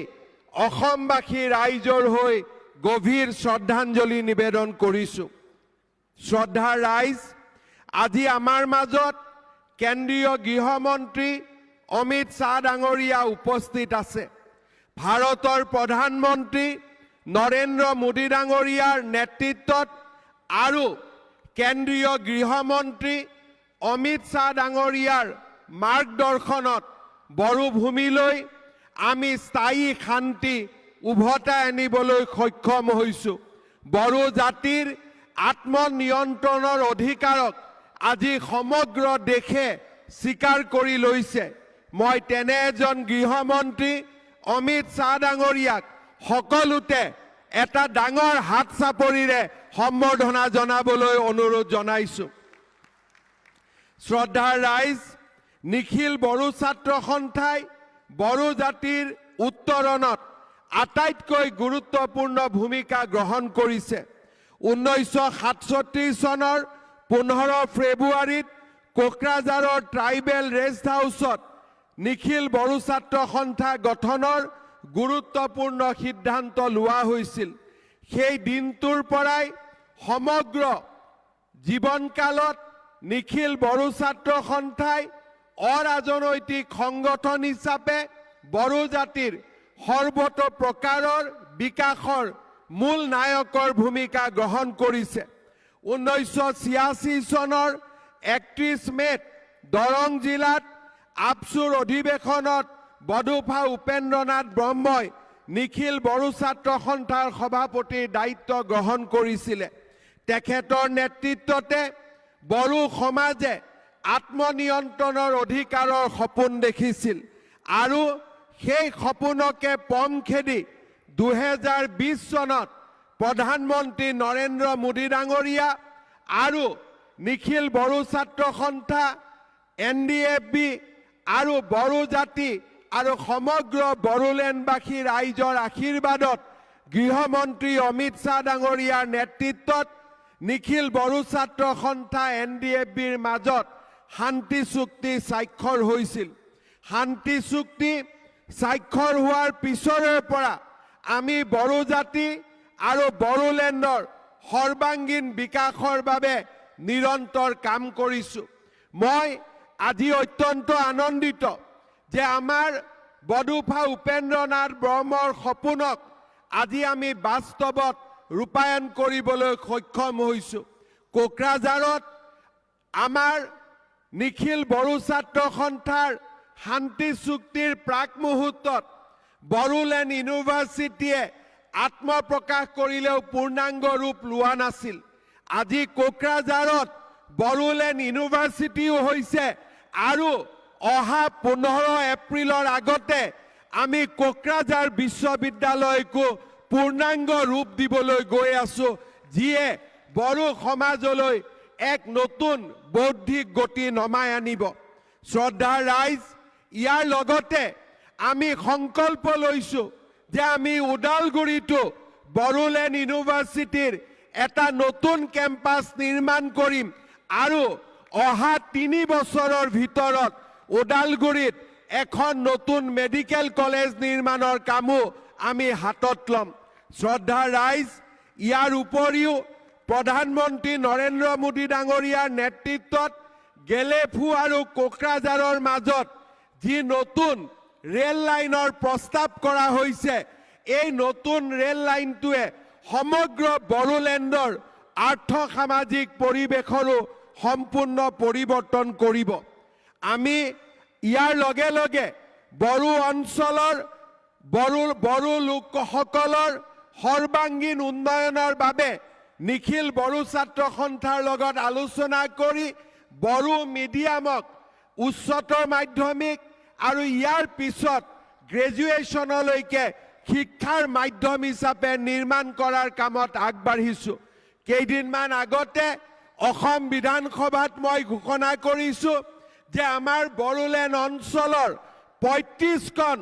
অসমবাসী ৰাইজৰ হৈ গভীৰ শ্ৰদ্ধাঞ্জলি নিবেদন কৰিছোঁ। শ্ৰদ্ধাৰ ৰাইজ, আজি আমাৰ মাজত কেন্দ্ৰীয় গৃহমন্ত্ৰী অমিত শ্বাহ ডাঙৰীয়া উপস্থিত আছে। ভাৰতৰ প্ৰধানমন্ত্ৰী নৰেন্দ্ৰ মোদী ডাঙৰীয়াৰ নেতৃত্বত আৰু কেন্দ্ৰীয় গৃহমন্ত্ৰী অমিত শ্বাহ ডাঙৰীয়াৰ মাৰ্গদৰ্শনত বড়ো ভূমিলৈ আমি স্থায়ী শান্তি উভতাই আনিবলৈ সক্ষম হৈছোঁ। বড়ো জাতিৰ আত্মনিয়ন্ত্ৰণৰ অধিকাৰক আজি সমগ্ৰ দেশে স্বীকাৰ কৰি লৈছে। মই তেনে এজন গৃহমন্ত্ৰী অমিত শ্বাহ ডাঙৰীয়াক সকলোতে এটা ডাঙৰ হাত চাপৰিৰে সম্বৰ্ধনা জনাবলৈ অনুৰোধ জনাইছোঁ। শ্ৰদ্ধাৰ ৰাইজ, নিখিল বড়ো ছাত্ৰ সন্থাই বড়ো জাতিৰ উত্তৰণত আটাইতকৈ গুৰুত্বপূৰ্ণ ভূমিকা গ্ৰহণ কৰিছে। 1967 চনৰ 15 ফেব্ৰুৱাৰীত কোকৰাঝাৰৰ ট্ৰাইবেল ৰেষ্ট হাউচত নিখিল বড়ো ছাত্ৰ সন্থা গঠনৰ গুৰুত্বপূৰ্ণ সিদ্ধান্ত লোৱা হৈছিল। সেই দিনটোৰ পৰাই সমগ্ৰ জীৱনকালত নিখিল বড়ো ছাত্ৰ সন্থাই অৰাজনৈতিক সংগঠন হিচাপে বড়ো জাতিৰ সৰ্বতো প্ৰকাৰৰ বিকাশৰ মূল নায়কৰ ভূমিকা গ্ৰহণ কৰিছে। 1986 চনৰ 31 মেত দৰং জিলাত আপচুৰ অধিৱেশনত বডোফা উপেন্দ্ৰনাথ ব্ৰহ্মই নিখিল বড়ো ছাত্ৰ সন্থাৰ সভাপতিৰ দায়িত্ব গ্ৰহণ কৰিছিলে। তেখেতৰ নেতৃত্বতে বড়ো সমাজে আত্মনিয়ন্ত্ৰণৰ অধিকাৰৰ সপোন দেখিছিল আৰু সেই সপোনকে পম খেদি 2020 চনত প্ৰধানমন্ত্ৰী নৰেন্দ্ৰ মোদী ডাঙৰীয়া আৰু নিখিল বড়ো ছাত্ৰ সন্থা NDFB আৰু বড়ো জাতি আৰু সমগ্ৰ বড়োলেণ্ডবাসী ৰাইজৰ আশীৰ্বাদত গৃহমন্ত্ৰী অমিত শ্বাহ ডাঙৰীয়াৰ নেতৃত্বত নিখিল বড়ো ছাত্ৰ সন্থা NDFBৰ মাজত শান্তি চুক্তি স্বাক্ষৰ হৈছিল। শান্তি চুক্তি স্বাক্ষৰ হোৱাৰ পিছৰে পৰা আমি বড়ো জাতি আৰু বড়োলেণ্ডৰ সৰ্বাংগীন বিকাশৰ বাবে নিৰন্তৰ কাম কৰিছোঁ। মই আজি অত্যন্ত আনন্দিত যে আমাৰ বডোফা উপেন্দ্ৰনাথ ব্ৰহ্মৰ সপোনক আজি আমি বাস্তৱত ৰূপায়ণ কৰিবলৈ সক্ষম হৈছোঁ। কোকৰাঝাৰত আমাৰ নিখিল বড়ো ছাত্ৰ সন্থাৰ শান্তি চুক্তিৰ প্ৰাক মুহূৰ্তত বড়োলেণ্ড ইউনিভাৰ্চিটিয়ে আত্মপ্ৰকাশ কৰিলেও পূৰ্ণাংগ ৰূপ লোৱা নাছিল। আজি কোকৰাঝাৰত বড়োলেণ্ড ইউনিভাৰ্চিটিও হৈছে আৰু অহা 15 এপ্ৰিলৰ আগতে আমি কোকৰাঝাৰ বিশ্ববিদ্যালয়কো পূৰ্ণাংগ ৰূপ দিবলৈ গৈ আছোঁ, যিয়ে বড়ো সমাজলৈ এক নতুন বৌদ্ধিক গতি নমাই আনিব। শ্ৰদ্ধাৰ ৰাইজ, ইয়াৰ লগতে আমি সংকল্প লৈছোঁ যে আমি ওদালগুৰিতো বড়োলেণ্ড ইউনিভাৰ্চিটিৰ এটা নতুন কেম্পাছ নিৰ্মাণ কৰিম আৰু অহা 3 বছৰৰ ভিতৰত ওদালগুৰিত এখন নতুন মেডিকেল কলেজ নিৰ্মাণৰ কামো আমি হাতত ল'ম। শ্ৰদ্ধাৰ ৰাইজ, ইয়াৰ উপৰিও প্ৰধানমন্ত্ৰী নৰেন্দ্ৰ মোদী ডাঙৰীয়াৰ নেতৃত্বত গেলেফু আৰু কোকৰাঝাৰৰ মাজত যি নতুন ৰেল লাইনৰ প্ৰস্তাৱ কৰা হৈছে, এই নতুন ৰেল লাইনটোৱে সমগ্ৰ বড়োলেণ্ডৰ আৰ্থ সামাজিক পৰিৱেশৰো সম্পূৰ্ণ পৰিৱৰ্তন কৰিব। আমি ইয়াৰ লগে লগে বড়ো অঞ্চলৰ বড়ো লোকসকলৰ সৰ্বাংগীন উন্নয়নৰ বাবে নিখিল বড়ো ছাত্ৰ সন্থাৰ লগত আলোচনা কৰি বড়ো মিডিয়ামক উচ্চতৰ মাধ্যমিক আৰু ইয়াৰ পিছত গ্ৰেজুৱেশ্যনলৈকে শিক্ষাৰ মাধ্যম হিচাপে নিৰ্মাণ কৰাৰ কামত আগবাঢ়িছোঁ। কেইদিনমান আগতে অসম বিধানসভাত মই ঘোষণা কৰিছোঁ যে আমাৰ বড়োলেণ্ড অঞ্চলৰ ৩৫খন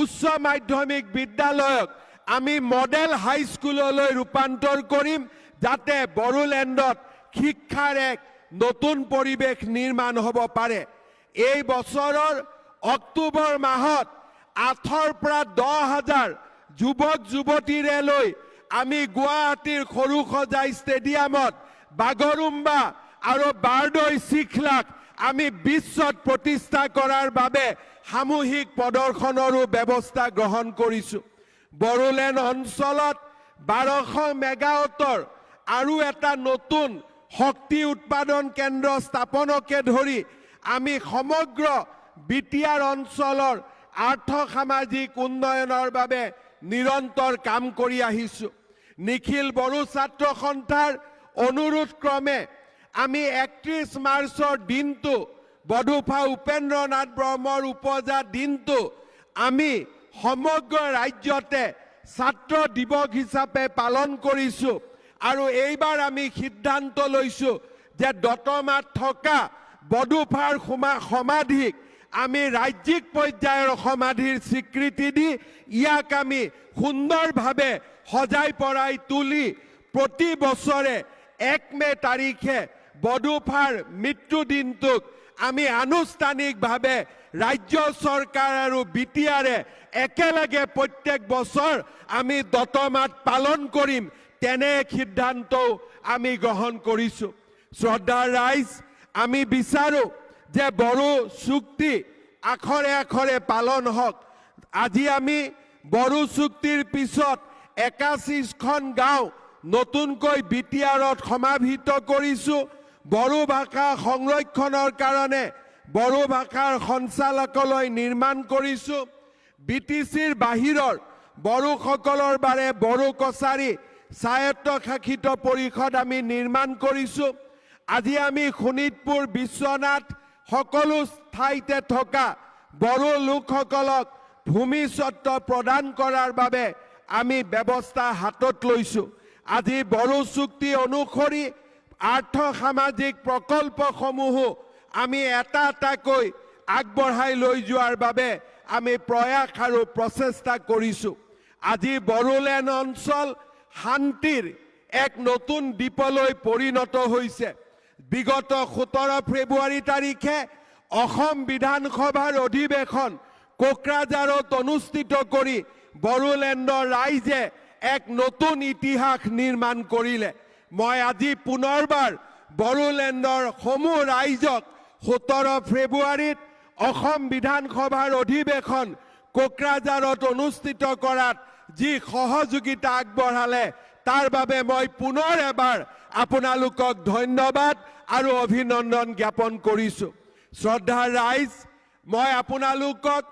উচ্চ মাধ্যমিক বিদ্যালয়ক আমি মডেল হাইস্কুললৈ ৰূপান্তৰ কৰিম, যাতে বড়োলেণ্ডত শিক্ষাৰ এক নতুন পৰিৱেশ নিৰ্মাণ হ'ব পাৰে। এই বছৰৰ অক্টোবৰ মাহত ৮ৰ পৰা ১০,০০০ যুৱক যুৱতীৰে লৈ আমি গুৱাহাটীৰ সৰুসজাই ষ্টেডিয়ামত বাগৰুম্বা আৰু বাৰদৈ চিখলাক আমি বিশ্বত প্ৰতিষ্ঠা কৰাৰ বাবে সামূহিক প্ৰদৰ্শনৰো ব্যৱস্থা গ্ৰহণ কৰিছোঁ। বড়োলেণ্ড অঞ্চলত ১২০০ মেগাৱাটৰ আৰু এটা নতুন শক্তি উৎপাদন কেন্দ্ৰ স্থাপনকে ধৰি আমি সমগ্ৰ বিটিআৰ অঞ্চলৰ আৰ্থ সামাজিক উন্নয়নৰ বাবে নিৰন্তৰ কাম কৰি আহিছোঁ। নিখিল বড়ো ছাত্ৰ সন্থাৰ অনুৰোধ ক্ৰমে আমি ৩১ মাৰ্চৰ দিনটো বডোফা উপেন্দ্ৰ নাথ ব্ৰহ্মৰ উপজা দিনটো আমি সমগ্ৰ ৰাজ্যতে ছাত্ৰ দিৱস হিচাপে পালন কৰিছোঁ। আৰু এইবাৰ আমি সিদ্ধান্ত লৈছোঁ যে দতমাত থকা বডোফাৰ সমাধিক আমি ৰাজ্যিক পৰ্যায়ৰ সমাধিৰ স্বীকৃতি দি ইয়াক আমি সুন্দৰভাৱে সজাই পৰাই তুলি প্ৰতি বছৰে ১ মে তাৰিখে বডোফাৰ মৃত্যু দিনটোক আমি আনুষ্ঠানিকভাৱে ৰাজ্য চৰকাৰ আৰু বিটিআৰে একেলগে প্ৰত্যেক বছৰ আমি দতমাত পালন কৰিম, তেনে সিদ্ধান্তও আমি গ্ৰহণ কৰিছোঁ। শ্ৰদ্ধাৰ ৰাইজ, আমি বিচাৰোঁ যে বড়ো চুক্তি আখৰে আখৰে পালন হওক। আজি আমি বড়ো চুক্তিৰ পিছত ৮১খন গাঁও নতুনকৈ বিটিআৰত সমাহিত কৰিছোঁ। বড়ো ভাষা সংৰক্ষণৰ কাৰণে বড়ো ভাষাৰ সঞ্চালকালয় নিৰ্মাণ কৰিছোঁ। বিটিচিৰ বাহিৰৰ বড়োসকলৰ বাবে বড়ো কছাৰী স্বায়ত্তশাসিত পৰিষদ আমি নিৰ্মাণ কৰিছোঁ। আজি আমি শোণিতপুৰ, বিশ্বনাথ সকলো ঠাইতে থকা বড়ো লোকসকলক ভূমি স্বত্ব প্ৰদান কৰাৰ বাবে আমি ব্যৱস্থা হাতত লৈছোঁ। আজি বড়ো চুক্তি অনুসৰি আৰ্থ সামাজিক প্ৰকল্পসমূহো আমি এটা এটাকৈ আগবঢ়াই লৈ যোৱাৰ বাবে আমি প্ৰয়াস আৰু প্ৰচেষ্টা কৰিছোঁ। আজি বড়োলেণ্ড অঞ্চল শান্তিৰ এক নতুন দ্বীপলৈ পৰিণত হৈছে। বিগত ১৭ ফেব্ৰুৱাৰী তাৰিখে অসম বিধানসভাৰ অধিৱেশন কোকৰাঝাৰত অনুষ্ঠিত কৰি বড়োলেণ্ডৰ ৰাইজে এক নতুন ইতিহাস নিৰ্মাণ কৰিলে। মই আজি পুনৰবাৰ বড়োলেণ্ডৰ সমূহ ৰাইজক ১৭ ফেব্ৰুৱাৰীত অসম বিধানসভাৰ অধিৱেশন কোকৰাঝাৰত অনুষ্ঠিত কৰাত যি সহযোগিতা আগবঢ়ালে তাৰ বাবে মই পুনৰ এবাৰ আপোনালোকক ধন্যবাদ আৰু অভিনন্দন জ্ঞাপন কৰিছোঁ। শ্ৰদ্ধাৰ ৰাইজ, মই আপোনালোকক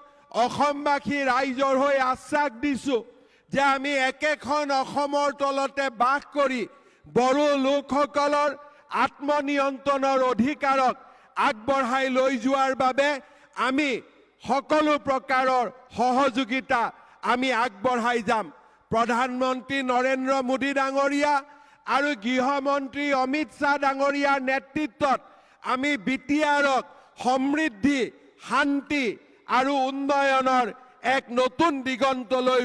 অসমবাসী ৰাইজৰ হৈ আশ্বাস দিছোঁ যে আমি একেখন অসমৰ তলতে বাস কৰি বড়ো লোকসকলৰ আত্মনিয়ন্ত্ৰণৰ অধিকাৰক আগবঢ়াই লৈ যোৱাৰ বাবে আমি সকলো প্ৰকাৰৰ সহযোগিতা আমি আগবঢ়াই যাম। প্ৰধানমন্ত্ৰী নৰেন্দ্ৰ মোদী ডাঙৰীয়া আৰু গৃহমন্ত্ৰী অমিত শ্বাহ ডাঙৰীয়াৰ নেতৃত্বত আমি বিটিআৰক সমৃদ্ধি, শান্তি আৰু উন্নয়নৰ এক নতুন দিগন্তলৈ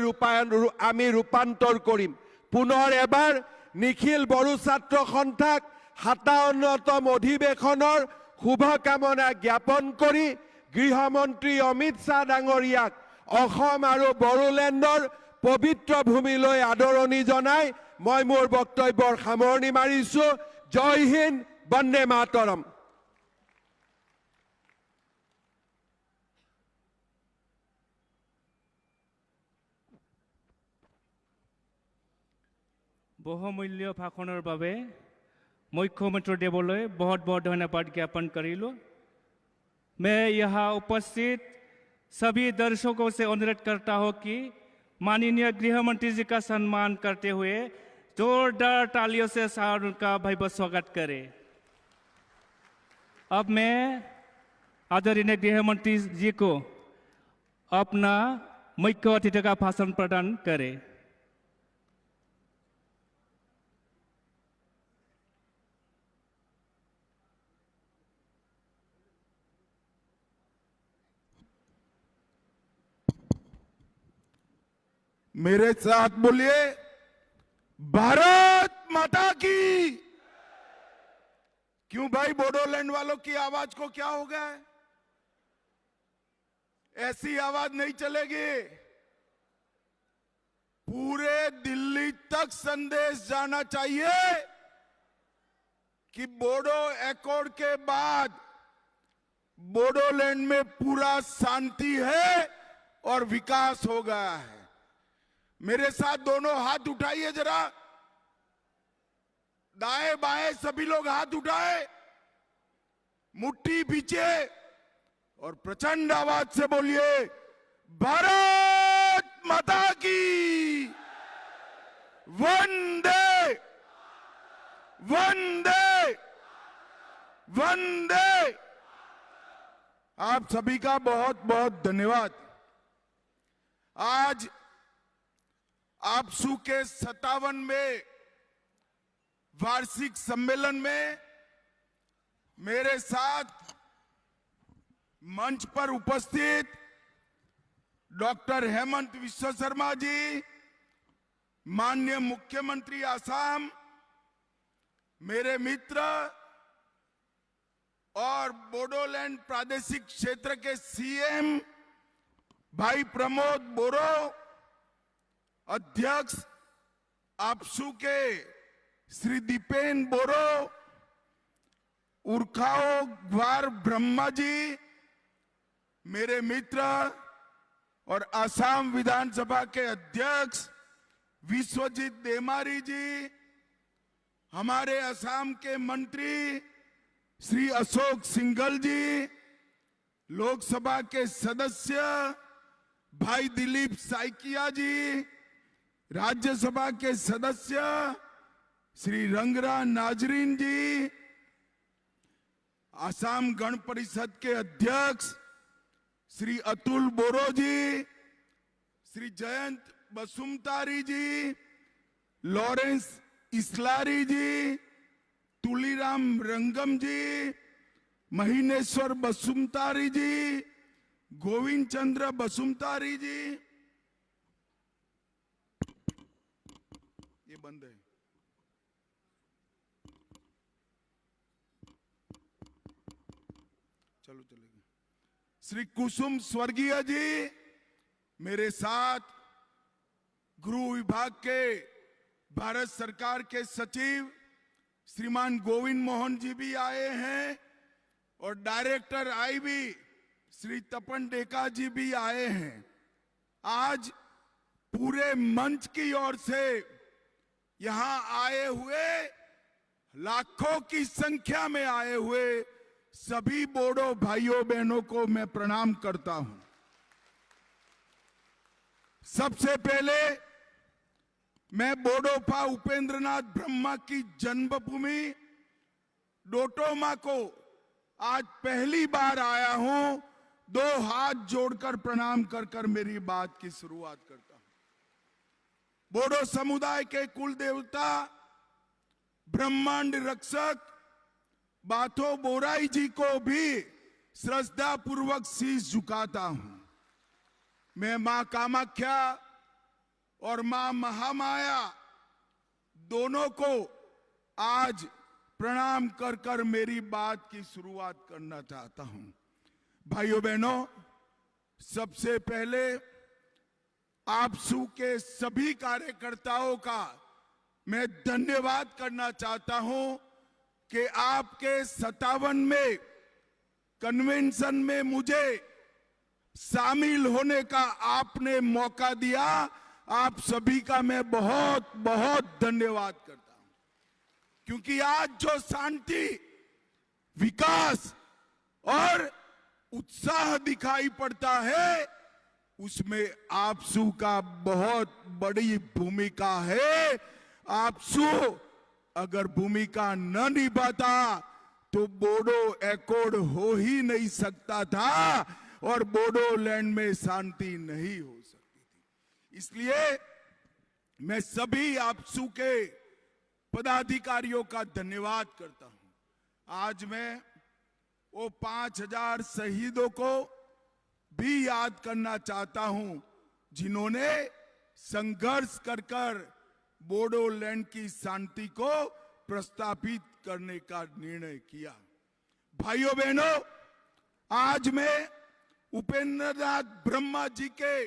আমি ৰূপান্তৰ কৰিম। পুনৰ এবাৰ নিখিল বড়ো ছাত্ৰ সন্থাক ৫৭তম অধিৱেশনৰ শুভকামনা জ্ঞাপন কৰি গৃহমন্ত্ৰী অমিত শ্বাহ ডাঙৰীয়াক অসম আৰু বড়োলেণ্ডৰ পবিত্ৰ ভূমিলৈ আদৰণি জনাই মই মোৰ বক্তব্যৰ সামৰণি মাৰিছো। জয় হিন্দ, বন্দে মাতৰম। বহুমূল্য ভাষণৰ বাবে मुख्यमंत्री देवले बहुत बहुत धन्यवाद ज्ञापन करिलो। मैं यहाँ उपस्थित सभी दर्शकों से अनुरोध करता हूँ कि माननीय गृह मंत्री जी का सम्मान करते हुए जोरदार तालियों से उनका भव्य स्वागत करें। अब मैं आदरणीय गृह मंत्री जी को अपना मुख्य अतिथि का भाषण प्रदान करें। मेरे साथ बोलिए, भारत माता की। क्यों भाई, बोडोलैंड वालों की आवाज को क्या हो गया है? ऐसी आवाज नहीं चलेगी। पूरे दिल्ली तक संदेश जाना चाहिए कि बोडो एकॉर्ड के बाद बोडोलैंड में पूरा शांति है और विकास हो गया है। मेरे साथ दोनों हाथ उठाइए जरा, दाएं बाएं सभी लोग हाथ उठाए, मुट्ठी पीछे और प्रचंड आवाज से बोलिए, भारत माता की। वंदे वंदे वंदे। आप सभी का बहुत बहुत धन्यवाद। आज आपसू के 57वें वार्षिक सम्मेलन में मेरे साथ मंच पर उपस्थित डॉक्टर हेमंत विश्व शर्मा जी, माननीय मुख्यमंत्री आसाम, मेरे मित्र और बोडोलैंड प्रादेशिक क्षेत्र के सीएम भाई प्रमोद बोरो, अध्यक्ष आपसू के श्री दीपेन बोरो, उर्खाओ ग्वार ब्रह्मा जी, मेरे मित्र और आसाम विधानसभा के अध्यक्ष विश्वजीत देमारी जी, हमारे असम के मंत्री श्री अशोक सिंघल जी, लोकसभा के सदस्य भाई दिलीप साइकिया जी, राज्यसभा के सदस्य श्री रंगरा नाजरीन जी, आसाम गण परिषद के अध्यक्ष श्री अतुल बोरो जी, श्री जयंत बसुमतारी जी, लॉरेंस इस्लारी जी, तुलीराम रंगम जी, महीनेश्वर बसुमतारी जी, गोविंद चंद्र बसुमतारी जी। ये बंद है। चलो चलेगा। श्री कुसुम स्वर्गीय जी, मेरे साथ गृह विभाग के भारत सरकार के सचिव श्रीमान गोविंद मोहन जी भी आए हैं और डायरेक्टर आईबी श्री तपन डेका जी भी आए हैं। आज पूरे मंच की ओर से यहां आए हुए, लाखों की संख्या में आए हुए सभी बोडो भाइयों बहनों को मैं प्रणाम करता हूं। सबसे पहले मैं बोडोफा उपेंद्रनाथ ब्रह्मा की जन्मभूमि डोटोमा को आज पहली बार आया हूं। दो हाथ जोड़कर प्रणाम कर कर मेरी बात की शुरुआत करता हूं। बोडो समुदाय के कुल देवता ब्रह्मांड रक्षक बाथो बोराई जी को भी श्रद्धा पूर्वक शीश झुकाता हूं। मैं मां कामाख्या और मां महामाया दोनों को आज प्रणाम कर कर मेरी बात की शुरुआत करना चाहता हूं। भाइयों बहनों, सबसे पहले आपसू के सभी कार्यकर्ताओं का मैं धन्यवाद करना चाहता हूं कि आपके 57वें कन्वेंशन में मुझे शामिल होने का आपने मौका दिया। आप सभी का मैं बहुत बहुत धन्यवाद करता हूं, क्योंकि आज जो शांति, विकास और उत्साह दिखाई पड़ता है, उसमें आपसू का बहुत बड़ी भूमिका है। आपसू अगर भूमिका न निभाता तो बोडो एकॉर्ड हो ही नहीं सकता था और बोडोलैंड में शांति नहीं हो सकती थी। इसलिए मैं सभी आपसू के पदाधिकारियों का धन्यवाद करता हूं। आज मैं वो 5000 शहीदों को भी याद करना चाहता हूं, जिन्होंने संघर्ष कर बोडोलैंड की शांति को प्रस्तावित करने का निर्णय किया। भाइयों बहनों, आज मैं उपेंद्र नाथ ब्रह्मा जी के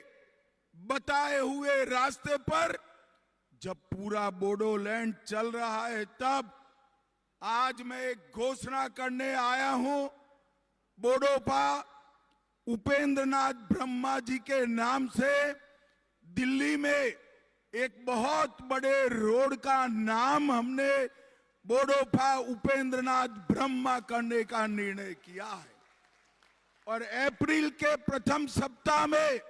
बताए हुए रास्ते पर जब पूरा बोडोलैंड चल रहा है, तब आज मैं एक घोषणा करने आया हूं। बोडोपा उपेंद्र नाथ ब्रह्मा जी के नाम से दिल्ली में एक बहुत बड़े रोड का नाम हमने बोडोपा उपेंद्र नाथ ब्रह्मा करने का निर्णय किया है। और अप्रैल के प्रथम सप्ताह में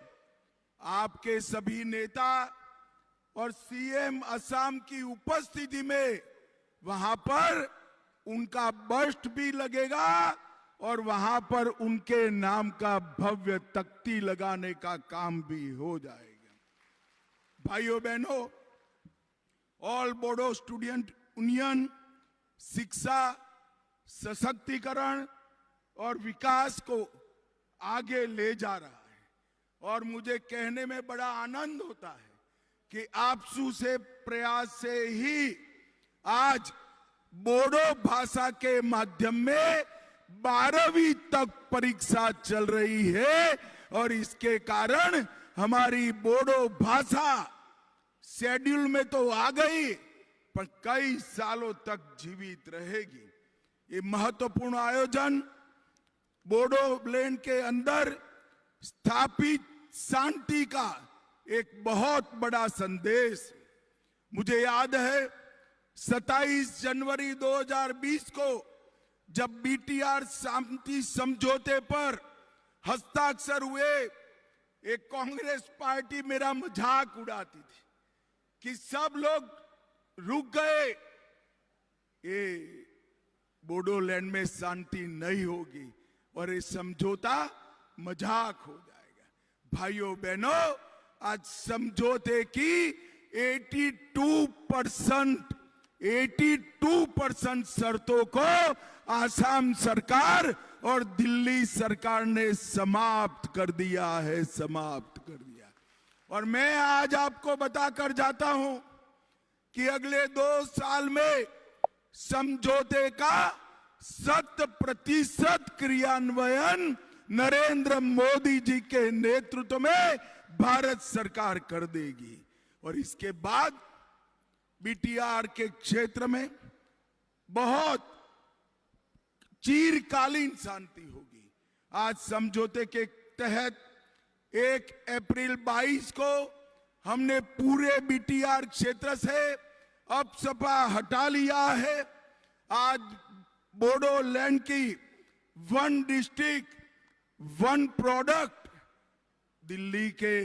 आपके सभी नेता और सीएम असम की उपस्थिति में वहां पर उनका बस्ट भी लगेगा और वहां पर उनके नाम का भव्य तख्ती लगाने का काम भी हो जाएगा। भाइयों बहनों, ऑल बोडो स्टूडेंट यूनियन शिक्षा, सशक्तिकरण और विकास को आगे ले जा रहा है और मुझे कहने में बड़ा आनंद होता है कि आपसू से प्रयास से ही आज बोडो भाषा के माध्यम में 12वीं तक परीक्षा चल रही है और इसके कारण हमारी बोडो भाषा शेड्यूल में तो आ गई, पर कई सालों तक जीवित रहेगी। ये महत्वपूर्ण आयोजन बोडोलैंड के अंदर स्थापित शांति का एक बहुत बड़ा संदेश। मुझे याद है 27 जनवरी 2020 को जब बीटीआर शांति समझौते पर हस्ताक्षर हुए, एक कांग्रेस पार्टी मेरा मजाक उड़ाती थी कि सब लोग रुक गए, ये बोडोलैंड में शांति नहीं होगी और ये समझौता मजाक हो जाएगा। भाइयों बहनों, आज समझौते की 82% शर्तों को आसाम सरकार और दिल्ली सरकार ने समाप्त कर दिया है, समाप्त कर दिया। और मैं आज आपको बताकर जाता हूं कि अगले 2 साल में समझौते का 100% क्रियान्वयन नरेंद्र मोदी जी के नेतृत्व में भारत सरकार कर देगी और इसके बाद बीटीआर के क्षेत्र में बहुत चिरकालीन शांति होगी। आज समझौते के तहत 1 अप्रैल 22 को हमने पूरे बीटीआर क्षेत्र से अब सपा हटा लिया है। आज बोडोलैंड की 1 डिस्ट्रिक्ट 1 प्रोडक्ट, दिल्ली के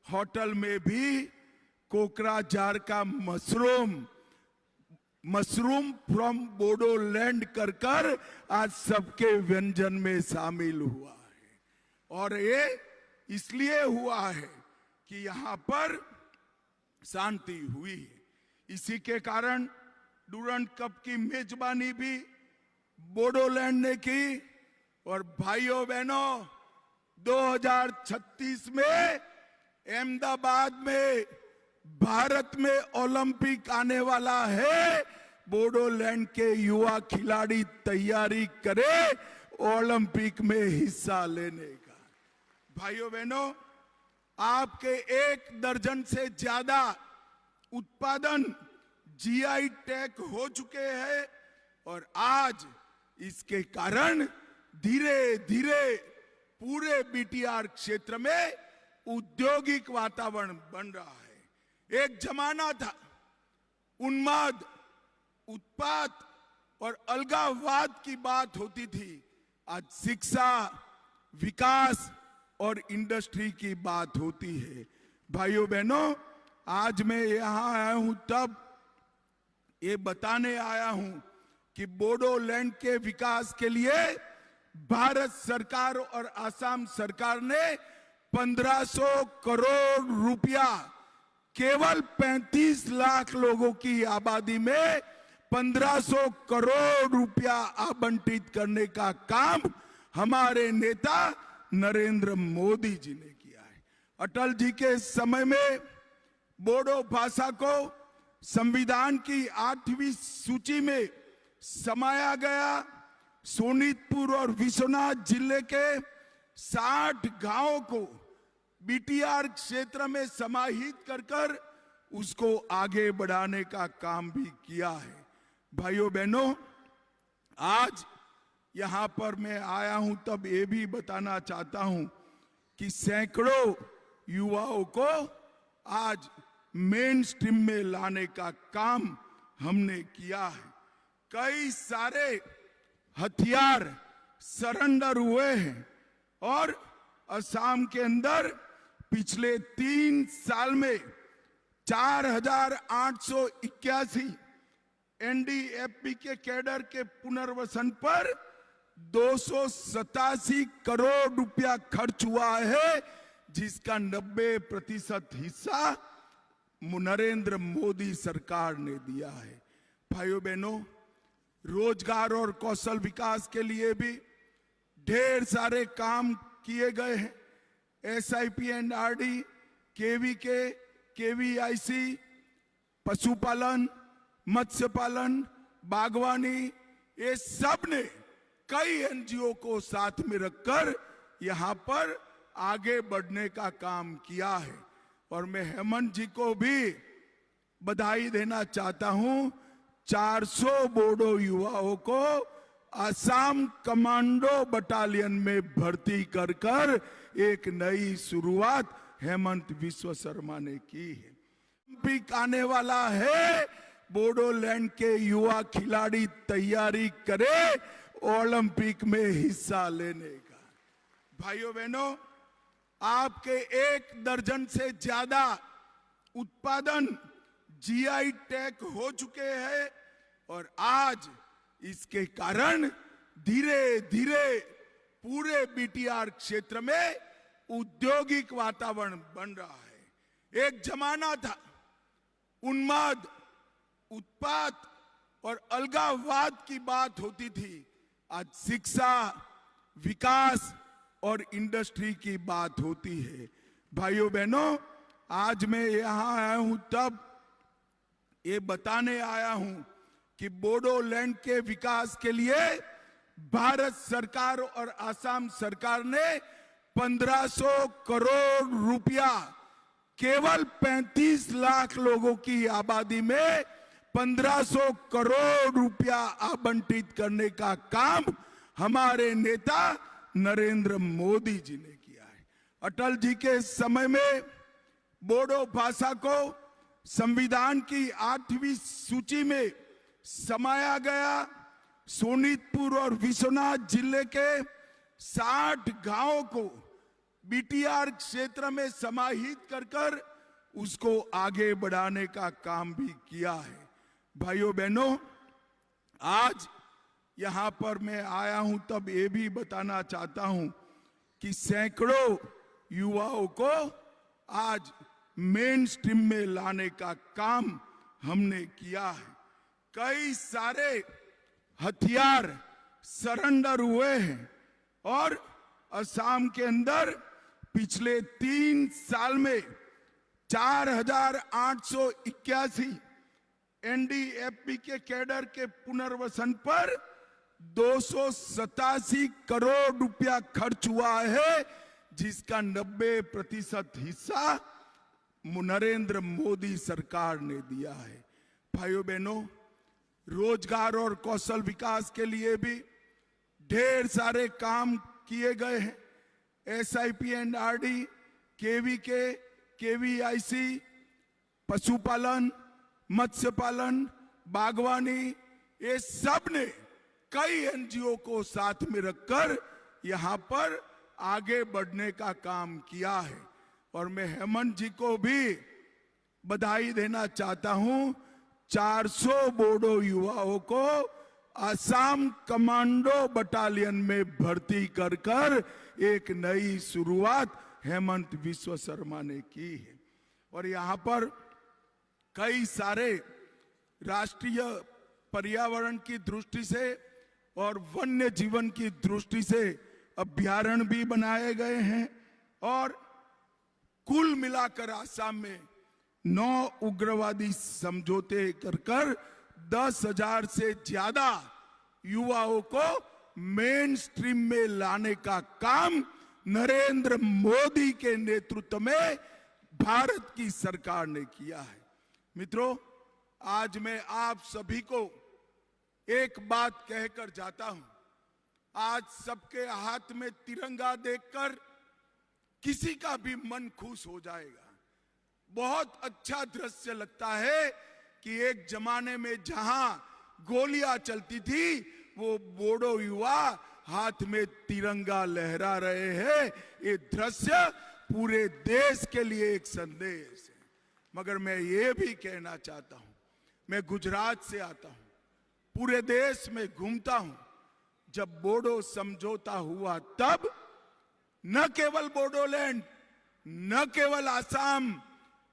होटल में भी कोकराझार का मशरूम फ्रॉम बोडोलैंड कर आज सबके व्यंजन में शामिल हुआ है। और ये इसलिए हुआ है कि यहां पर शांति हुई है। इसी के कारण डूरंट कप की मेजबानी भी बोडोलैंड ने की। और भाइयों बहनों, 2036 में अहमदाबाद में भारत में ओलंपिक आने वाला है। बोडोलैंड के युवा खिलाड़ी तैयारी करें ओलंपिक में हिस्सा लेने का। भाइयों बहनों, आपके 1 दर्जन से ज्यादा उत्पादन जीआई टैग हो चुके हैं और आज इसके कारण धीरे धीरे पूरे बीटीआर क्षेत्र में औद्योगिक वातावरण बन रहा है। एक जमाना था उन्माद, उत्पात और अलगाववाद की बात होती थी। आज शिक्षा, विकास और इंडस्ट्री की बात होती है। भाइयों बहनों, आज मैं यहां आया हूं तब ये बताने आया हूं कि बोडोलैंड के विकास के लिए भारत सरकार और असम सरकार ने 1500 करोड़ रुपया केवल 35 लाख लोगों की आबादी में 1500 करोड़ रुपया आवंटित करने का काम हमारे नेता नरेंद्र मोदी जी ने किया है। अटल जी के समय में बोडो भाषा को संविधान की 8वीं सूची में समाया गया। सोनीतपुर और विश्वनाथ जिले के 60 गांवों को बीटीआर क्षेत्र में समाहित कर उसको आगे बढ़ाने का काम भी किया है। भाइयों बहनों, आज यहां पर मैं आया हूं तब ये भी बताना चाहता हूं कि सैकड़ों युवाओं को आज मेन स्ट्रीम में लाने का काम हमने किया है। कई सारे हथियार सरेंडर हुए हैं और असम के अंदर पिछले 3 साल में 4881 एनडीएफबी के कैडर के पुनर्वसन पर 287 करोड़ रुपया खर्च हुआ है, जिसका 90% हिस्सा नरेंद्र मोदी सरकार ने दिया है। भाइयों बहनों, रोजगार और कौशल विकास के लिए भी ढेर सारे काम किए गए हैं। SIP&RD, KVK, KVIC, पशुपालन, मत्स्य पालन, बागवानी, ये सब ने कई एनजीओ को साथ में रखकर यहां पर आगे बढ़ने का काम किया है। और मैं हेमंत जी को भी बधाई देना चाहता हूं। 400 बोडो युवाओं को असम कमांडो बटालियन में भर्ती कर एक नई शुरुआत हेमंत विश्व शर्मा ने की है। ओलंपिक आने वाला है, बोडोलैंड के युवा खिलाड़ी तैयारी करे ओलंपिक में हिस्सा लेने का। भाइयों बहनों, आपके 1 दर्जन से ज्यादा उत्पादन जीआई टैग हो चुके हैं और आज इसके कारण धीरे धीरे पूरे बीटीआर क्षेत्र में औद्योगिक वातावरण बन रहा है। एक जमाना था उन्माद, उत्पात और अलगाववाद की बात होती थी। आज शिक्षा, विकास और इंडस्ट्री की बात होती है। भाइयों बहनों, आज मैं यहां आया हूं तब ये बताने आया हूं कि बोडोलैंड के विकास के लिए भारत सरकार और असम सरकार ने 1500 करोड़ रुपया केवल 35 लाख लोगों की आबादी में 1500 करोड़ रुपया आवंटित करने का काम हमारे नेता नरेंद्र मोदी जी ने किया है। अटल जी के समय में बोडो भाषा को संविधान की 8वीं सूची में समाया गया। सोनीतपुर और विश्वनाथ जिले के 60 गांवों को बीटीआर क्षेत्र में समाहित कर उसको आगे बढ़ाने का काम भी किया है। भाइयों बहनों, आज यहां पर मैं आया हूं तब ये भी बताना चाहता हूं कि सैकड़ों युवाओं को आज मेन स्ट्रीम में लाने का काम हमने किया है। कई सारे हथियार सरेंडर हुए हैं और असम के अंदर पिछले 3 साल में 4881 एनडीएफबी के कैडर के पुनर्वसन पर 287 करोड़ रुपया खर्च हुआ है, जिसका 90% हिस्सा नरेंद्र मोदी सरकार ने दिया है। भाइयों बहनों, रोजगार और कौशल विकास के लिए भी ढेर सारे काम किए गए हैं। SIP&RD, KVK, KVIC, पशुपालन, मत्स्य पालन, बागवानी, ये सब ने कई NGO को साथ में रखकर यहाँ पर आगे बढ़ने का काम किया है। और मैं हेमंत जी को भी बधाई देना चाहता हूं। 400 बोडो युवाओं को असम कमांडो बटालियन में भर्ती कर कर एक नई शुरुआत हेमंत विश्व शर्मा ने की है। और यहाँ पर कई सारे राष्ट्रीय पर्यावरण की दृष्टि से और वन्य जीवन की दृष्टि से अभ्यारण्य भी बनाए गए हैं। और कुल मिलाकर आसाम में 9 उग्रवादी समझौते कर 10,000 से ज्यादा युवाओं को मेन स्ट्रीम में लाने का काम नरेंद्र मोदी के नेतृत्व में भारत की सरकार ने किया है। मित्रों, आज मैं आप सभी को एक बात कहकर जाता हूं। आज सबके हाथ में तिरंगा देखकर किसी का भी मन खुश हो जाएगा। बहुत अच्छा दृश्य लगता है कि एक जमाने में जहां गोलियां चलती थी, वो बोडो युवा हाथ में तिरंगा लहरा रहे हैं। ये दृश्य पूरे देश के लिए एक संदेश है। मगर मैं ये भी कहना चाहता हूं, मैं गुजरात से आता हूं, पूरे देश में घूमता हूं। जब बोडो समझौता हुआ तब न केवल बोडोलैंड, न केवल आसाम,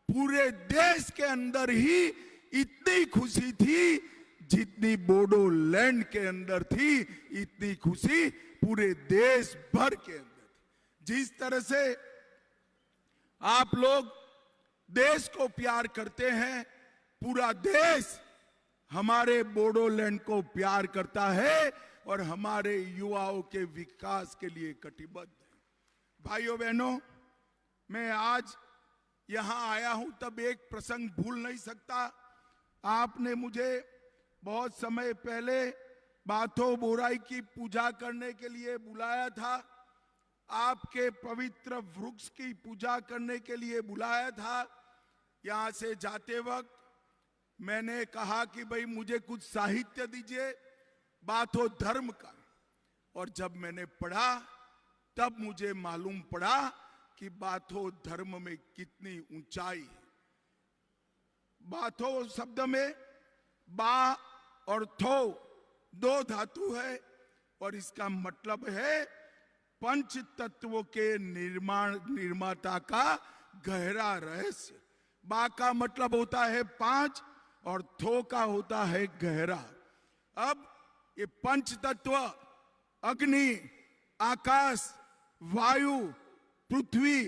पूरे देश के अंदर ही इतनी खुशी थी जितनी बोडोलैंड के अंदर थी, इतनी खुशी पूरे देश भर के अंदर थी। जिस तरह से आप लोग देश को प्यार करते हैं, पूरा देश हमारे बोडोलैंड को प्यार करता है और हमारे युवाओं के विकास के लिए कटिबद्ध है। भाइयों बहनों, मैं आज यहां आया हूं तब एक प्रसंग भूल नहीं सकता। आपने मुझे बहुत समय पहले बाथो बोराई की पूजा करने के लिए बुलाया था, आपके पवित्र वृक्ष की पूजा करने के लिए बुलाया था। यहां से जाते वक्त मैंने कहा कि भाई मुझे कुछ साहित्य दीजिए बाथो धर्म का। और जब मैंने पढ़ा तब मुझे मालूम पड़ा कि बाथो धर्म में कितनी ऊंचाई है। बाथो शब्द में बा और थो 2 धातु है और इसका मतलब है पंच तत्वों के निर्माता का गहरा रहस्य। बा का मतलब होता है 5 और थो का होता है गहरा। अब ये पंच तत्व अग्नि, आकाश, वायु, पृथ्वी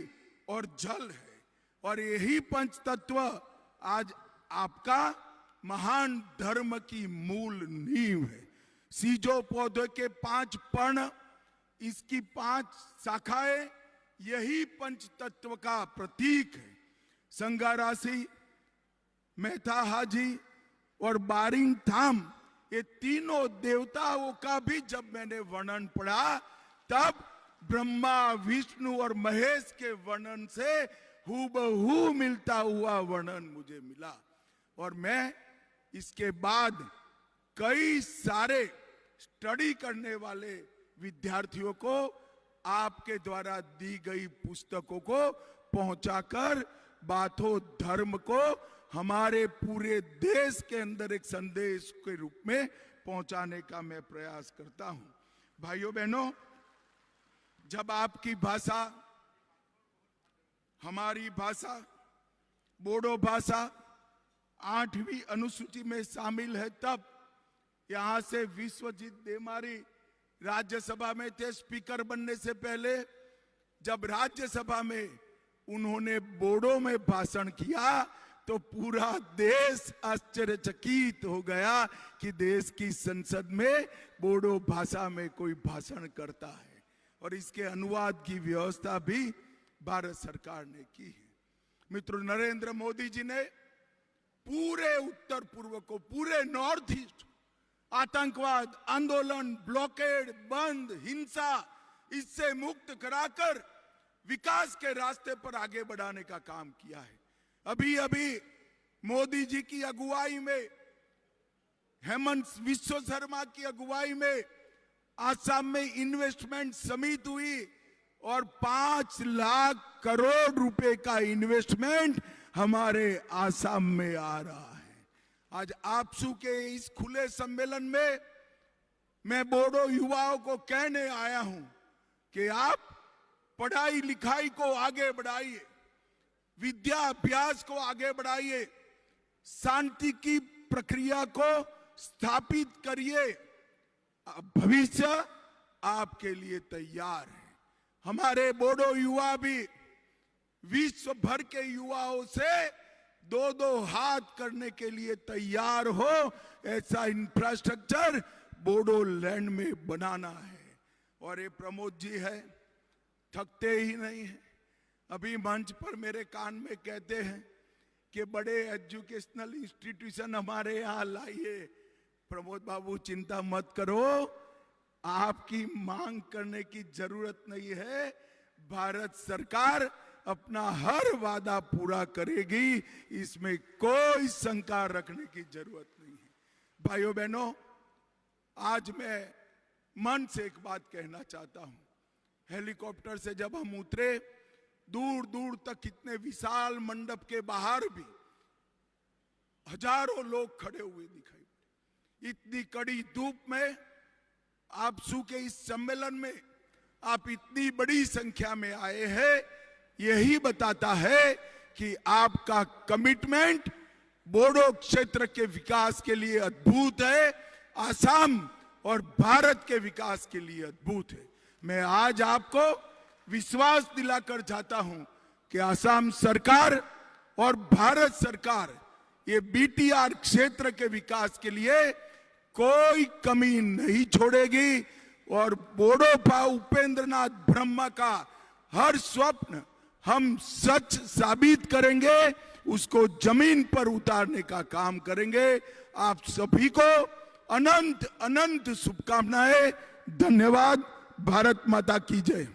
और जल है। और यही पंच तत्व आज आपका महान धर्म की मूल नींव है। सीजो पौधे के 5 पर्ण, इसकी 5 शाखाएं, यही पंच तत्व का प्रतीक है। संगारासी, मेहता हाजी और बारिंग थाम, ये तीनों देवताओं का भी जब मैंने वर्णन पढ़ा तब ब्रह्मा, विष्णु और महेश के वर्णन से हूबहू मिलता हुआ वर्णन मुझे मिला। और मैं इसके बाद कई सारे स्टडी करने वाले विद्यार्थियों को आपके द्वारा दी गई पुस्तकों को पहुंचाकर बाथो धर्म को हमारे पूरे देश के अंदर एक संदेश के रूप में पहुंचाने का मैं प्रयास करता हूं। भाइयों बहनों, जब आपकी भाषा, हमारी भाषा, बोडो भाषा 8वीं अनुसूची में शामिल है, तब यहां से विश्वजीत देमारी राज्यसभा में थे स्पीकर बनने से पहले। जब राज्यसभा में उन्होंने बोडो में भाषण किया तो पूरा देश आश्चर्यचकित हो गया कि देश की संसद में बोडो भाषा में कोई भाषण करता है, और इसके अनुवाद की व्यवस्था भी भारत सरकार ने की है। मित्रों, नरेंद्र मोदी जी ने पूरे उत्तर पूर्व को, पूरे नॉर्थ ईस्ट, आतंकवाद, आंदोलन, ब्लॉकेड, बंद, हिंसा, इससे मुक्त कराकर विकास के रास्ते पर आगे बढ़ाने का काम किया है। अभी अभी मोदी जी की अगुवाई में, हेमंत विश्व शर्मा की अगुवाई में आसाम में इन्वेस्टमेंट समिट हुई और 5 लाख करोड़ रुपए का इन्वेस्टमेंट हमारे आसाम में आ रहा है। आज आपसू के इस खुले सम्मेलन में मैं बोडो युवाओं को कहने आया हूं कि आप पढ़ाई लिखाई को आगे बढ़ाइए, विद्या अभ्यास को आगे बढ़ाइए, शांति की प्रक्रिया को स्थापित करिए। भविष्य आपके लिए तैयार है। हमारे बोडो युवा भी विश्व भर के युवाओं से 2-2 हाथ करने के लिए तैयार हो, ऐसा इंफ्रास्ट्रक्चर बोडोलैंड में बनाना है। और ये प्रमोद जी है, थकते ही नहीं है। अभी मंच पर मेरे कान में कहते हैं कि बड़े एजुकेशनल इंस्टीट्यूशन हमारे यहाँ लाइए। प्रमोद बाबू, चिंता मत करो, आपकी मांग करने की जरूरत नहीं है। भारत सरकार अपना हर वादा पूरा करेगी, इसमें कोई शंका रखने की जरूरत नहीं है। भाइयों बहनों, आज मैं मन से एक बात कहना चाहता हूं। हेलीकॉप्टर से जब हम उतरे, दूर दूर तक इतने विशाल मंडप के बाहर भी हजारों लोग खड़े हुए दिखाई पड़े। इतनी कड़ी धूप में आपसू के इस सम्मेलन में आप इतनी बड़ी संख्या में आए हैं, यही बताता है कि आपका कमिटमेंट बोडो क्षेत्र के विकास के लिए अद्भुत है, आसाम और भारत के विकास के लिए अद्भुत है। मैं आज आपको विश्वास दिलाकर चाहता हूं कि आसाम सरकार और भारत सरकार ये बीटीआर क्षेत्र के विकास के लिए कोई कमी नहीं छोड़ेगी, और बोडोपा उपेंद्रनाथ ब्रह्मा का हर स्वप्न हम सच साबित करेंगे, उसको जमीन पर उतारने का काम करेंगे। आप सभी को अनंत अनंत शुभकामनाएं। धन्यवाद। भारत माता की जय।